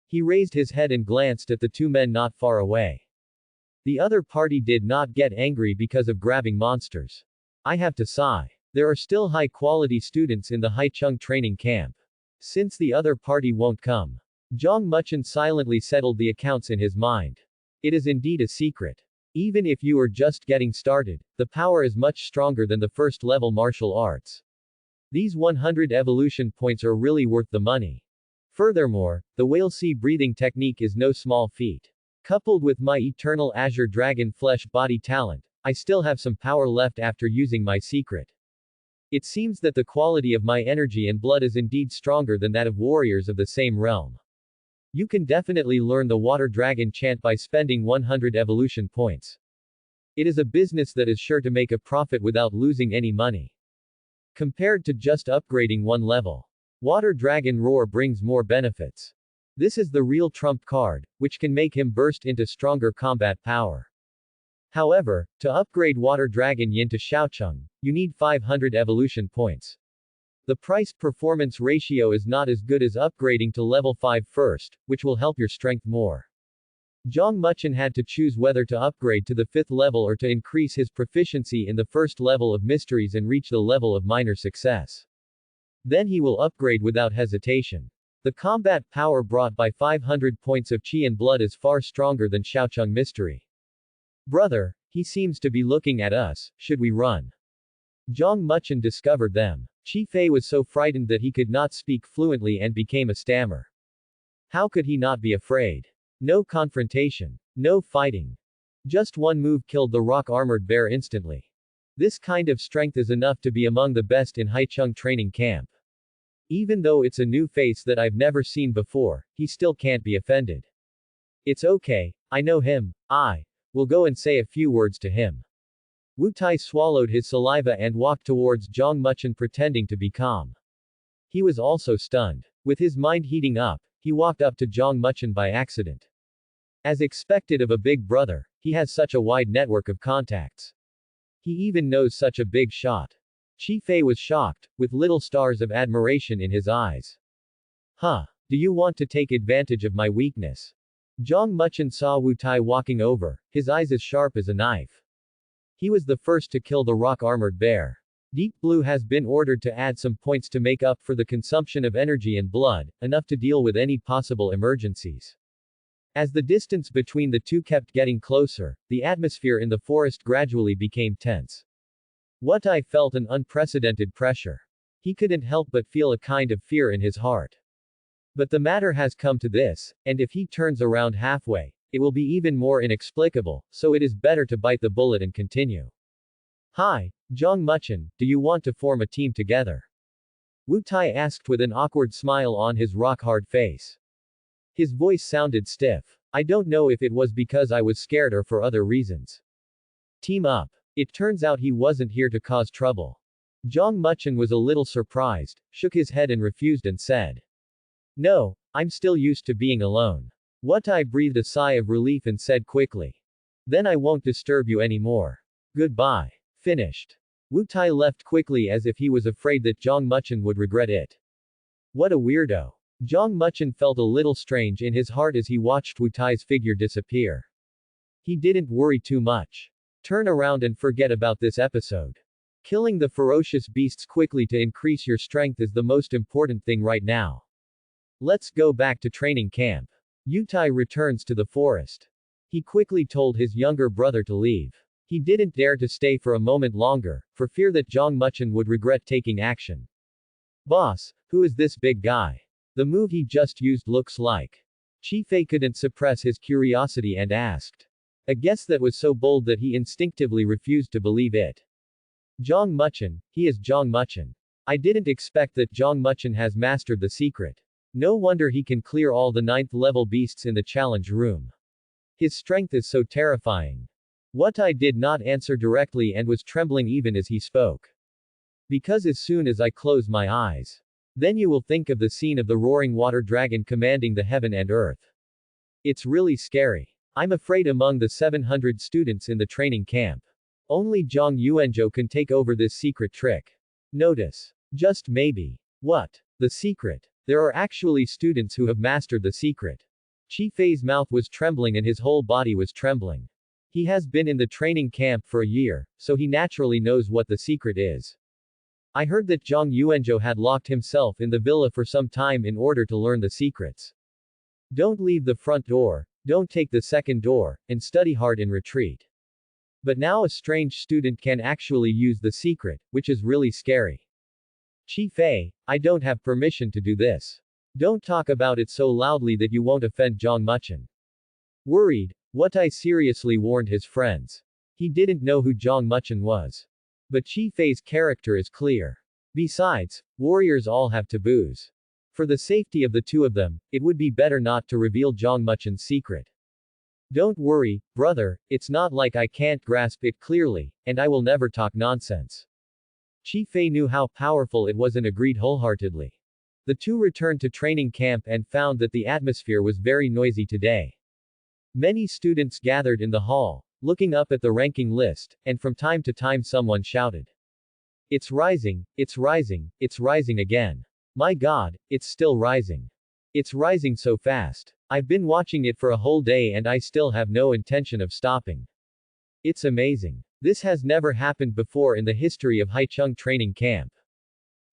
He raised his head and glanced at the two men not far away. The other party did not get angry because of grabbing monsters. I have to sigh. There are still high-quality students in the Haicheng training camp. Since the other party won't come. Zhang Muchen silently settled the accounts in his mind. It is indeed a secret. Even if you are just getting started, the power is much stronger than the first-level martial arts. These 100 evolution points are really worth the money. Furthermore, the whale sea breathing technique is no small feat. Coupled with my eternal Azure Dragon flesh body talent, I still have some power left after using my secret. It seems that the quality of my energy and blood is indeed stronger than that of warriors of the same realm. You can definitely learn the water dragon chant by spending 100 evolution points. It is a business that is sure to make a profit without losing any money. Compared to just upgrading one level, Water Dragon Roar brings more benefits. This is the real trump card, which can make him burst into stronger combat power. However, to upgrade Water Dragon Yin to Xiaocheng, you need 500 evolution points. The price-performance ratio is not as good as upgrading to level 5 first, which will help your strength more. Zhang Muchen had to choose whether to upgrade to the 5th level or to increase his proficiency in the first level of mysteries and reach the level of minor success. Then he will upgrade without hesitation. The combat power brought by 500 points of qi and blood is far stronger than Xiaocheng mystery. Brother, he seems to be looking at us, should we run? Zhang Muchen discovered them. Qi Fei was so frightened that he could not speak fluently and became a stammer. How could he not be afraid? No confrontation. No fighting. Just one move killed the rock-armored bear instantly. This kind of strength is enough to be among the best in Haicheng training camp. Even though it's a new face that I've never seen before, he still can't be offended. It's okay, I know him, I will go and say a few words to him. Wu Tai swallowed his saliva and walked towards Zhang Muchen pretending to be calm. He was also stunned. With his mind heating up, he walked up to Zhang Muchen by accident. As expected of a big brother, he has such a wide network of contacts. He even knows such a big shot. Qi Fei was shocked, with little stars of admiration in his eyes. Huh. Do you want to take advantage of my weakness? Zhang Muchen saw Wu Tai walking over, his eyes as sharp as a knife. He was the first to kill the rock-armored bear. Deep Blue has been ordered to add some points to make up for the consumption of energy and blood, enough to deal with any possible emergencies. As the distance between the two kept getting closer, the atmosphere in the forest gradually became tense. Wu Tai felt an unprecedented pressure. He couldn't help but feel a kind of fear in his heart. But the matter has come to this, and if he turns around halfway, it will be even more inexplicable, so it is better to bite the bullet and continue. Hi, Zhang Muchen, do you want to form a team together? Wu Tai asked with an awkward smile on his rock-hard face. His voice sounded stiff. I don't know if it was because I was scared or for other reasons. Team up. It turns out he wasn't here to cause trouble. Zhang Muchen was a little surprised, shook his head and refused and said. No, I'm still used to being alone. Wu Tai breathed a sigh of relief and said quickly. Then I won't disturb you anymore. Goodbye. Finished. Wu Tai left quickly as if he was afraid that Zhang Muchen would regret it. What a weirdo. Zhang Muchen felt a little strange in his heart as he watched Wu Tai's figure disappear. He didn't worry too much. Turn around and forget about this episode. Killing the ferocious beasts quickly to increase your strength is the most important thing right now. Let's go back to training camp. Wu Tai returns to the forest. He quickly told his younger brother to leave. He didn't dare to stay for a moment longer, for fear that Zhang Muchen would regret taking action. Boss, who is this big guy? The move he just used looks like. Qi Fei couldn't suppress his curiosity and asked. A guess that was so bold that he instinctively refused to believe it. Zhang Muchen, he is Zhang Muchen. I didn't expect that Zhang Muchen has mastered the secret. No wonder he can clear all the 9th level beasts in the challenge room. His strength is so terrifying. Wu Tai did not answer directly and was trembling even as he spoke. Because as soon as I close my eyes, then you will think of the scene of the roaring water dragon commanding the heaven and earth. It's really scary. I'm afraid among the 700 students in the training camp, only Zhang Yuanzhou can take over this secret trick. Notice. Just maybe. What? The secret. There are actually students who have mastered the secret. Qi Fei's mouth was trembling and his whole body was trembling. He has been in the training camp for a year, so he naturally knows what the secret is. I heard that Zhang Yuanzhou had locked himself in the villa for some time in order to learn the secrets. Don't leave the front door, don't take the second door, and study hard in retreat. But now a strange student can actually use the secret, which is really scary. Qi Fei, I don't have permission to do this. Don't talk about it so loudly that you won't offend Zhang Muchen. Worried, Wu Tai seriously warned his friends. He didn't know who Zhang Muchen was. But Qi Fei's character is clear. Besides, warriors all have taboos. For the safety of the two of them, it would be better not to reveal Zhang Muchen's secret. Don't worry, brother, it's not like I can't grasp it clearly, and I will never talk nonsense. Qi Fei knew how powerful it was and agreed wholeheartedly. The two returned to training camp and found that the atmosphere was very noisy today. Many students gathered in the hall, looking up at the ranking list, and from time to time someone shouted. It's rising, it's rising, it's rising again. My God, it's still rising. It's rising so fast. I've been watching it for a whole day and I still have no intention of stopping. It's amazing. This has never happened before in the history of Haichung training camp.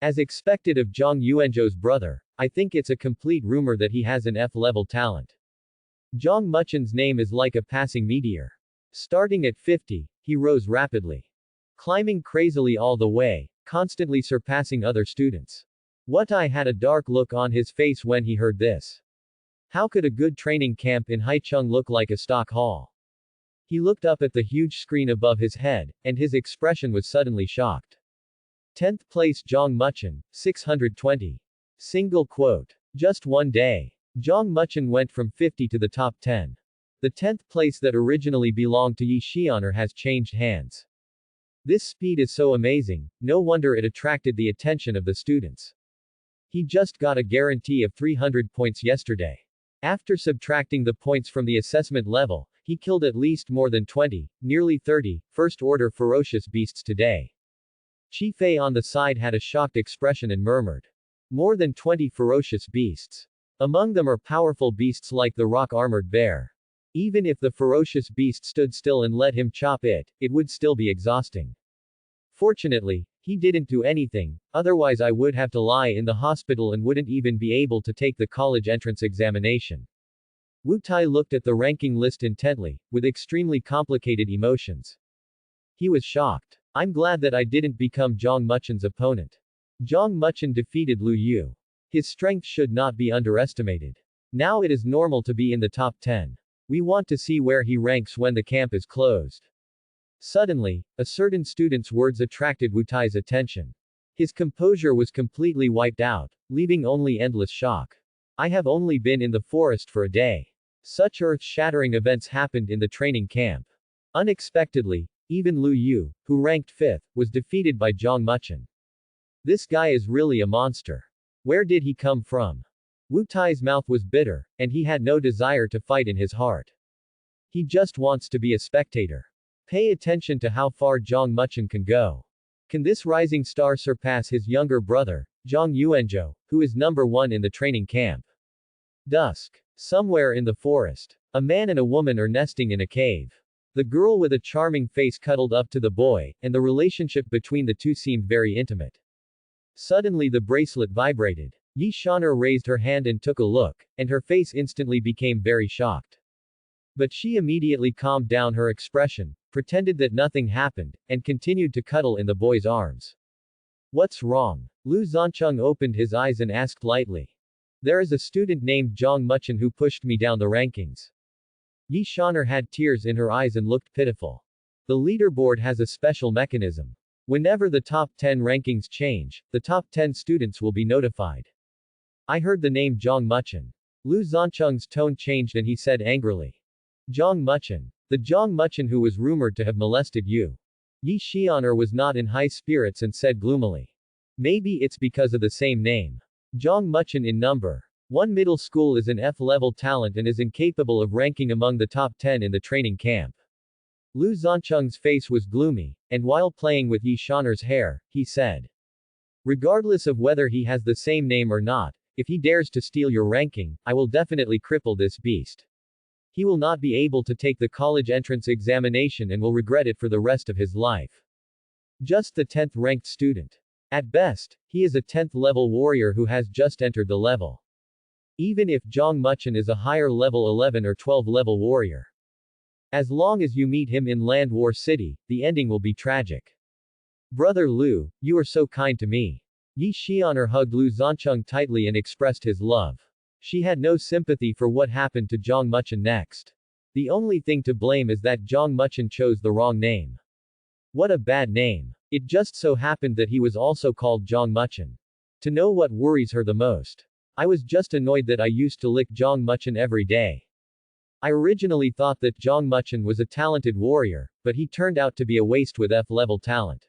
As expected of Zhang Yuanzhou's brother, I think it's a complete rumor that he has an F-level talent. Zhang Muchen's name is like a passing meteor. Starting at 50, he rose rapidly. Climbing crazily all the way, constantly surpassing other students. Wutai had a dark look on his face when he heard this. How could a good training camp in Haichung look like a stock hall? He looked up at the huge screen above his head, and his expression was suddenly shocked. 10th place Zhang Muchen, 620. Single quote. Just one day. Zhang Muchen went from 50 to the top 10. The 10th place that originally belonged to Yi Xianer has changed hands. This speed is so amazing, no wonder it attracted the attention of the students. He just got a guarantee of 300 points yesterday. After subtracting the points from the assessment level, he killed at least more than 20, nearly 30, first-order ferocious beasts today. Chi Fei on the side had a shocked expression and murmured. More than 20 ferocious beasts. Among them are powerful beasts like the rock-armored bear. Even if the ferocious beast stood still and let him chop it, it would still be exhausting. Fortunately, he didn't do anything, otherwise I would have to lie in the hospital and wouldn't even be able to take the college entrance examination. Wu Tai looked at the ranking list intently, with extremely complicated emotions. He was shocked. I'm glad that I didn't become Zhang Muchen's opponent. Zhang Muchen defeated Lu Yu. His strength should not be underestimated. Now it is normal to be in the top 10. We want to see where he ranks when the camp is closed. Suddenly, a certain student's words attracted Wu Tai's attention. His composure was completely wiped out, leaving only endless shock. I have only been in the forest for a day. Such earth-shattering events happened in the training camp. Unexpectedly, even Lu Yu, who ranked 5th, was defeated by Zhang Muchen. This guy is really a monster. Where did he come from? Wu Tai's mouth was bitter, and he had no desire to fight in his heart. He just wants to be a spectator. Pay attention to how far Zhang Muchen can go. Can this rising star surpass his younger brother, Zhang Yuanzhou, who is number 1 in the training camp? Dusk. Somewhere in the forest, a man and a woman are nesting in a cave. The girl with a charming face cuddled up to the boy, and the relationship between the two seemed very intimate. Suddenly the bracelet vibrated. Yi Xianer raised her hand and took a look, and her face instantly became very shocked. But she immediately calmed down her expression, pretended that nothing happened, and continued to cuddle in the boy's arms. What's wrong? Lu Zancheng opened his eyes and asked lightly. There is a student named Zhang Muchen who pushed me down the rankings. Yi Xianer had tears in her eyes and looked pitiful. The leaderboard has a special mechanism. Whenever the top 10 rankings change, the top 10 students will be notified. I heard the name Zhang Muchen. Lu Zancheng's tone changed and he said angrily. Zhang Muchen. The Zhang Muchen who was rumored to have molested you. Yi Xianer was not in high spirits and said gloomily. Maybe it's because of the same name. Zhang Muchen in number 1 middle school is an F-level talent and is incapable of ranking among the top 10 in the training camp. Lu Zancheng's face was gloomy, and while playing with Yi Xianer's hair, he said. Regardless of whether he has the same name or not, if he dares to steal your ranking, I will definitely cripple this beast. He will not be able to take the college entrance examination and will regret it for the rest of his life. Just the 10th ranked student. At best, he is a 10th level warrior who has just entered the level. Even if Zhang Muchen is a higher level 11 or 12 level warrior. As long as you meet him in Land War City, the ending will be tragic. Brother Lu, you are so kind to me. Yi Xianer hugged Lu Zancheng tightly and expressed his love. She had no sympathy for what happened to Zhang Muchen next. The only thing to blame is that Zhang Muchen chose the wrong name. What a bad name. It just so happened that he was also called Zhang Muchen. To know what worries her the most. I was just annoyed that I used to lick Zhang Muchen every day. I originally thought that Zhang Muchen was a talented warrior, but he turned out to be a waste with F-level talent.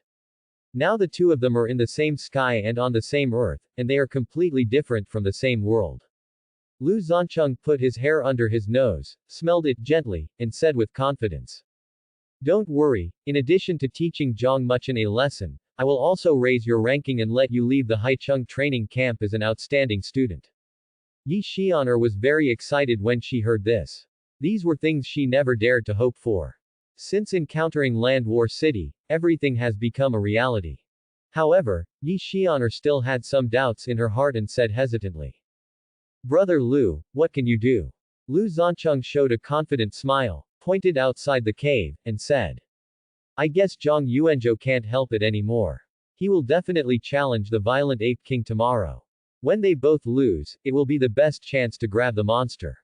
Now the two of them are in the same sky and on the same earth, and they are completely different from the same world. Lu Zancheng put his hair under his nose, smelled it gently, and said with confidence. Don't worry, in addition to teaching Zhang Muchen a lesson, I will also raise your ranking and let you leave the Haichung training camp as an outstanding student. Yi Xian'er was very excited when she heard this. These were things she never dared to hope for. Since encountering Land War City, everything has become a reality. However, Yi Xian'er still had some doubts in her heart and said hesitantly. Brother Lu, what can you do? Lu Zancheng showed a confident smile, pointed outside the cave, and said. I guess Zhang Yuanzhou can't help it anymore. He will definitely challenge the violent ape king tomorrow. When they both lose, it will be the best chance to grab the monster.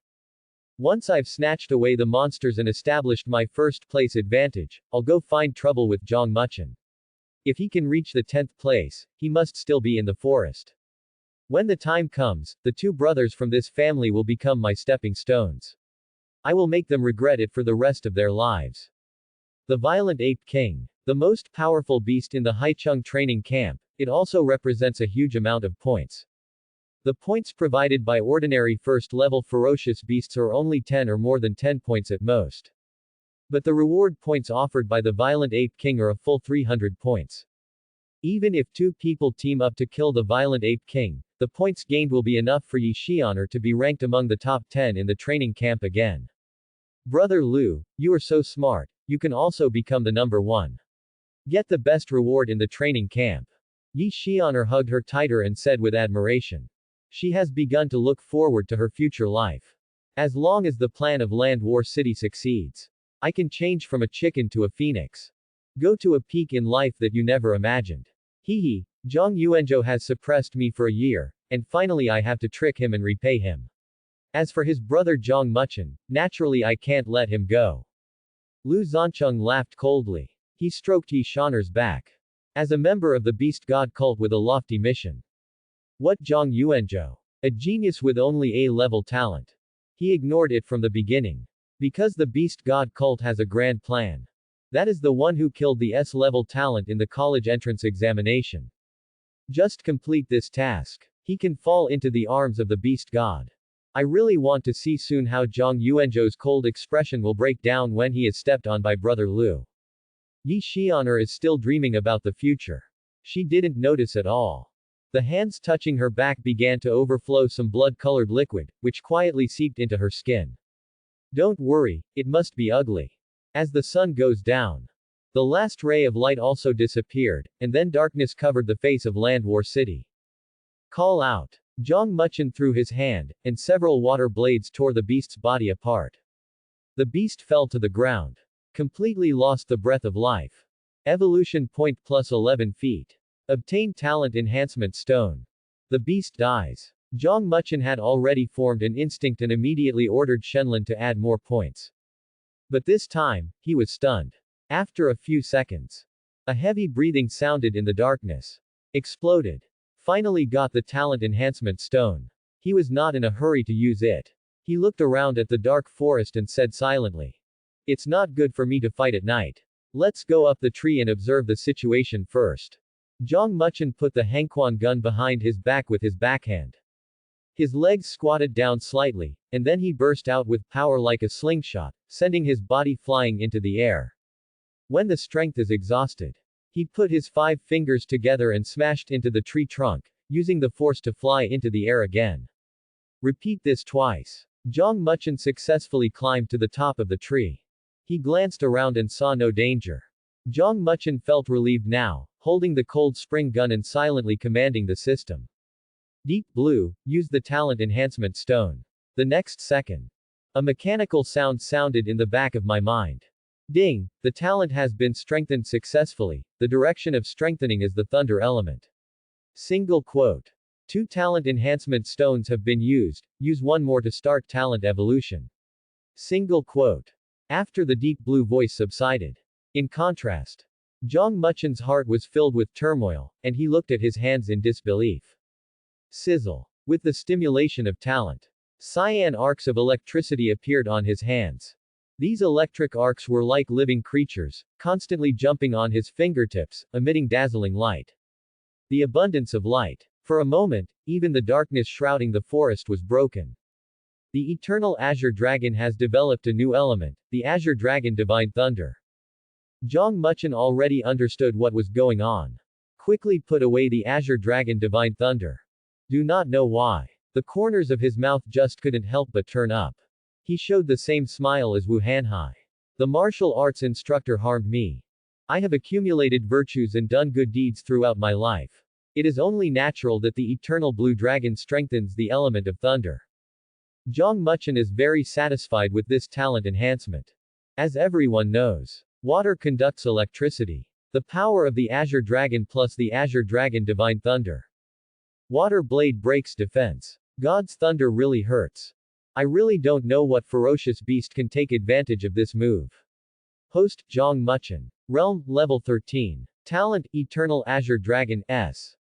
Once I've snatched away the monsters and established my first place advantage, I'll go find trouble with Zhang Muchen. If he can reach the 10th place, he must still be in the forest. When the time comes, the two brothers from this family will become my stepping stones. I will make them regret it for the rest of their lives. The Violent Ape King. The most powerful beast in the Haicheng training camp, it also represents a huge amount of points. The points provided by ordinary first-level ferocious beasts are only 10 or more than 10 points at most. But the reward points offered by the Violent Ape King are a full 300 points. Even if two people team up to kill the Violent Ape King, the points gained will be enough for Yi Xian'er to be ranked among the top 10 in the training camp again. Brother Lu, you are so smart, you can also become the number one. Get the best reward in the training camp. Yi Xian'er hugged her tighter and said with admiration. She has begun to look forward to her future life. As long as the plan of Land War City succeeds, I can change from a chicken to a phoenix. Go to a peak in life that you never imagined. Hehe, Zhang Yuanzhou has suppressed me for a year, and finally I have to trick him and repay him. As for his brother Zhang Muchen, naturally I can't let him go. Lu Zancheng laughed coldly. He stroked Yi Xian'er's back. As a member of the Beast God cult with a lofty mission. What Zhang Yuanzhou? A genius with only A-level talent. He ignored it from the beginning. Because the Beast God cult has a grand plan. That is the one who killed the S-level talent in the college entrance examination. Just complete this task. He can fall into the arms of the Beast God. I really want to see soon how Zhang Yuanzhou's cold expression will break down when he is stepped on by Brother Lu. Yi Xian'er is still dreaming about the future. She didn't notice at all. The hands touching her back began to overflow some blood-colored liquid, which quietly seeped into her skin. Don't worry, it must be ugly. As the sun goes down, the last ray of light also disappeared, and then darkness covered the face of Land War City. Call out. Zhang Muchen threw his hand, and several water blades tore the beast's body apart. The beast fell to the ground. Completely lost the breath of life. Evolution point plus 11 feet. Obtain talent enhancement stone. The beast dies. Zhang Muchen had already formed an instinct and immediately ordered Shenlin to add more points. But this time, he was stunned. After a few seconds, a heavy breathing sounded in the darkness. Exploded. Finally got the talent enhancement stone. He was not in a hurry to use it. He looked around at the dark forest and said silently. It's not good for me to fight at night. Let's go up the tree and observe the situation first. Zhang Muchen put the Hengquan gun behind his back with his backhand. His legs squatted down slightly, and then he burst out with power like a slingshot, sending his body flying into the air. When the strength is exhausted, he put his 5 fingers together and smashed into the tree trunk, using the force to fly into the air again. Repeat this twice. Zhang Muchen successfully climbed to the top of the tree. He glanced around and saw no danger. Zhang Muchen felt relieved now, holding the cold spring gun and silently commanding the system. Deep Blue, use the talent enhancement stone. The next second, a mechanical sound sounded in the back of my mind. Ding, the talent has been strengthened successfully. The direction of strengthening is the thunder element. Single quote. 2 talent enhancement stones have been used, use 1 more to start talent evolution. Single quote. After the deep blue voice subsided. In contrast, Zhang Muchen's heart was filled with turmoil, and he looked at his hands in disbelief. Sizzle. With the stimulation of talent, cyan arcs of electricity appeared on his hands. These electric arcs were like living creatures, constantly jumping on his fingertips, emitting dazzling light. The abundance of light. For a moment, even the darkness shrouding the forest was broken. The eternal Azure Dragon has developed a new element, the Azure Dragon Divine Thunder. Zhang Muchen already understood what was going on. Quickly put away the Azure Dragon Divine Thunder. Do not know why. The corners of his mouth just couldn't help but turn up. He showed the same smile as Wu Hanhai. The martial arts instructor harmed me. I have accumulated virtues and done good deeds throughout my life. It is only natural that the eternal blue dragon strengthens the element of thunder. Zhang Muchen is very satisfied with this talent enhancement. As everyone knows, water conducts electricity. The power of the Azure Dragon plus the Azure Dragon Divine Thunder. Water Blade breaks defense. God's thunder really hurts. I really don't know what ferocious beast can take advantage of this move. Host, Zhang Muchen. Realm, Level 13. Talent, Eternal Azure Dragon, S.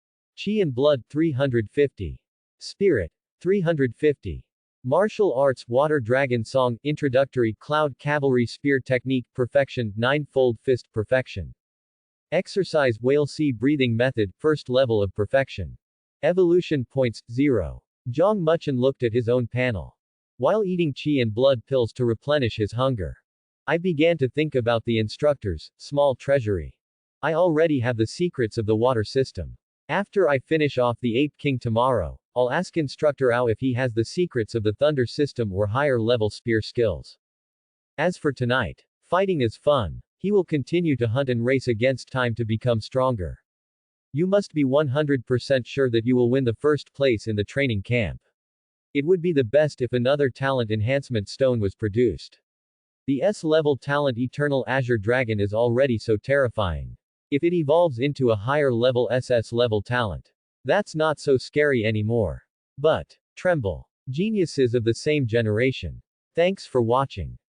Chi and Blood, 350. Spirit, 350. Martial Arts, Water Dragon Song, Introductory, Cloud Cavalry Spear Technique, Perfection, Ninefold Fist, Perfection. Exercise, Whale Sea Breathing Method, First Level of Perfection. Evolution Points, 0. Zhang Muchen looked at his own panel. While eating chi and blood pills to replenish his hunger, I began to think about the instructor's small treasury. I already have the secrets of the water system. After I finish off the Ape King tomorrow, I'll ask Instructor Ao if he has the secrets of the thunder system or higher level spear skills. As for tonight, fighting is fun. He will continue to hunt and race against time to become stronger. You must be 100% sure that you will win the first place in the training camp. It would be the best if another talent enhancement stone was produced. The S-level talent Eternal Azure Dragon is already so terrifying. If it evolves into a higher level SS level talent, that's not so scary anymore. But, tremble. Geniuses of the same generation. Thanks for watching.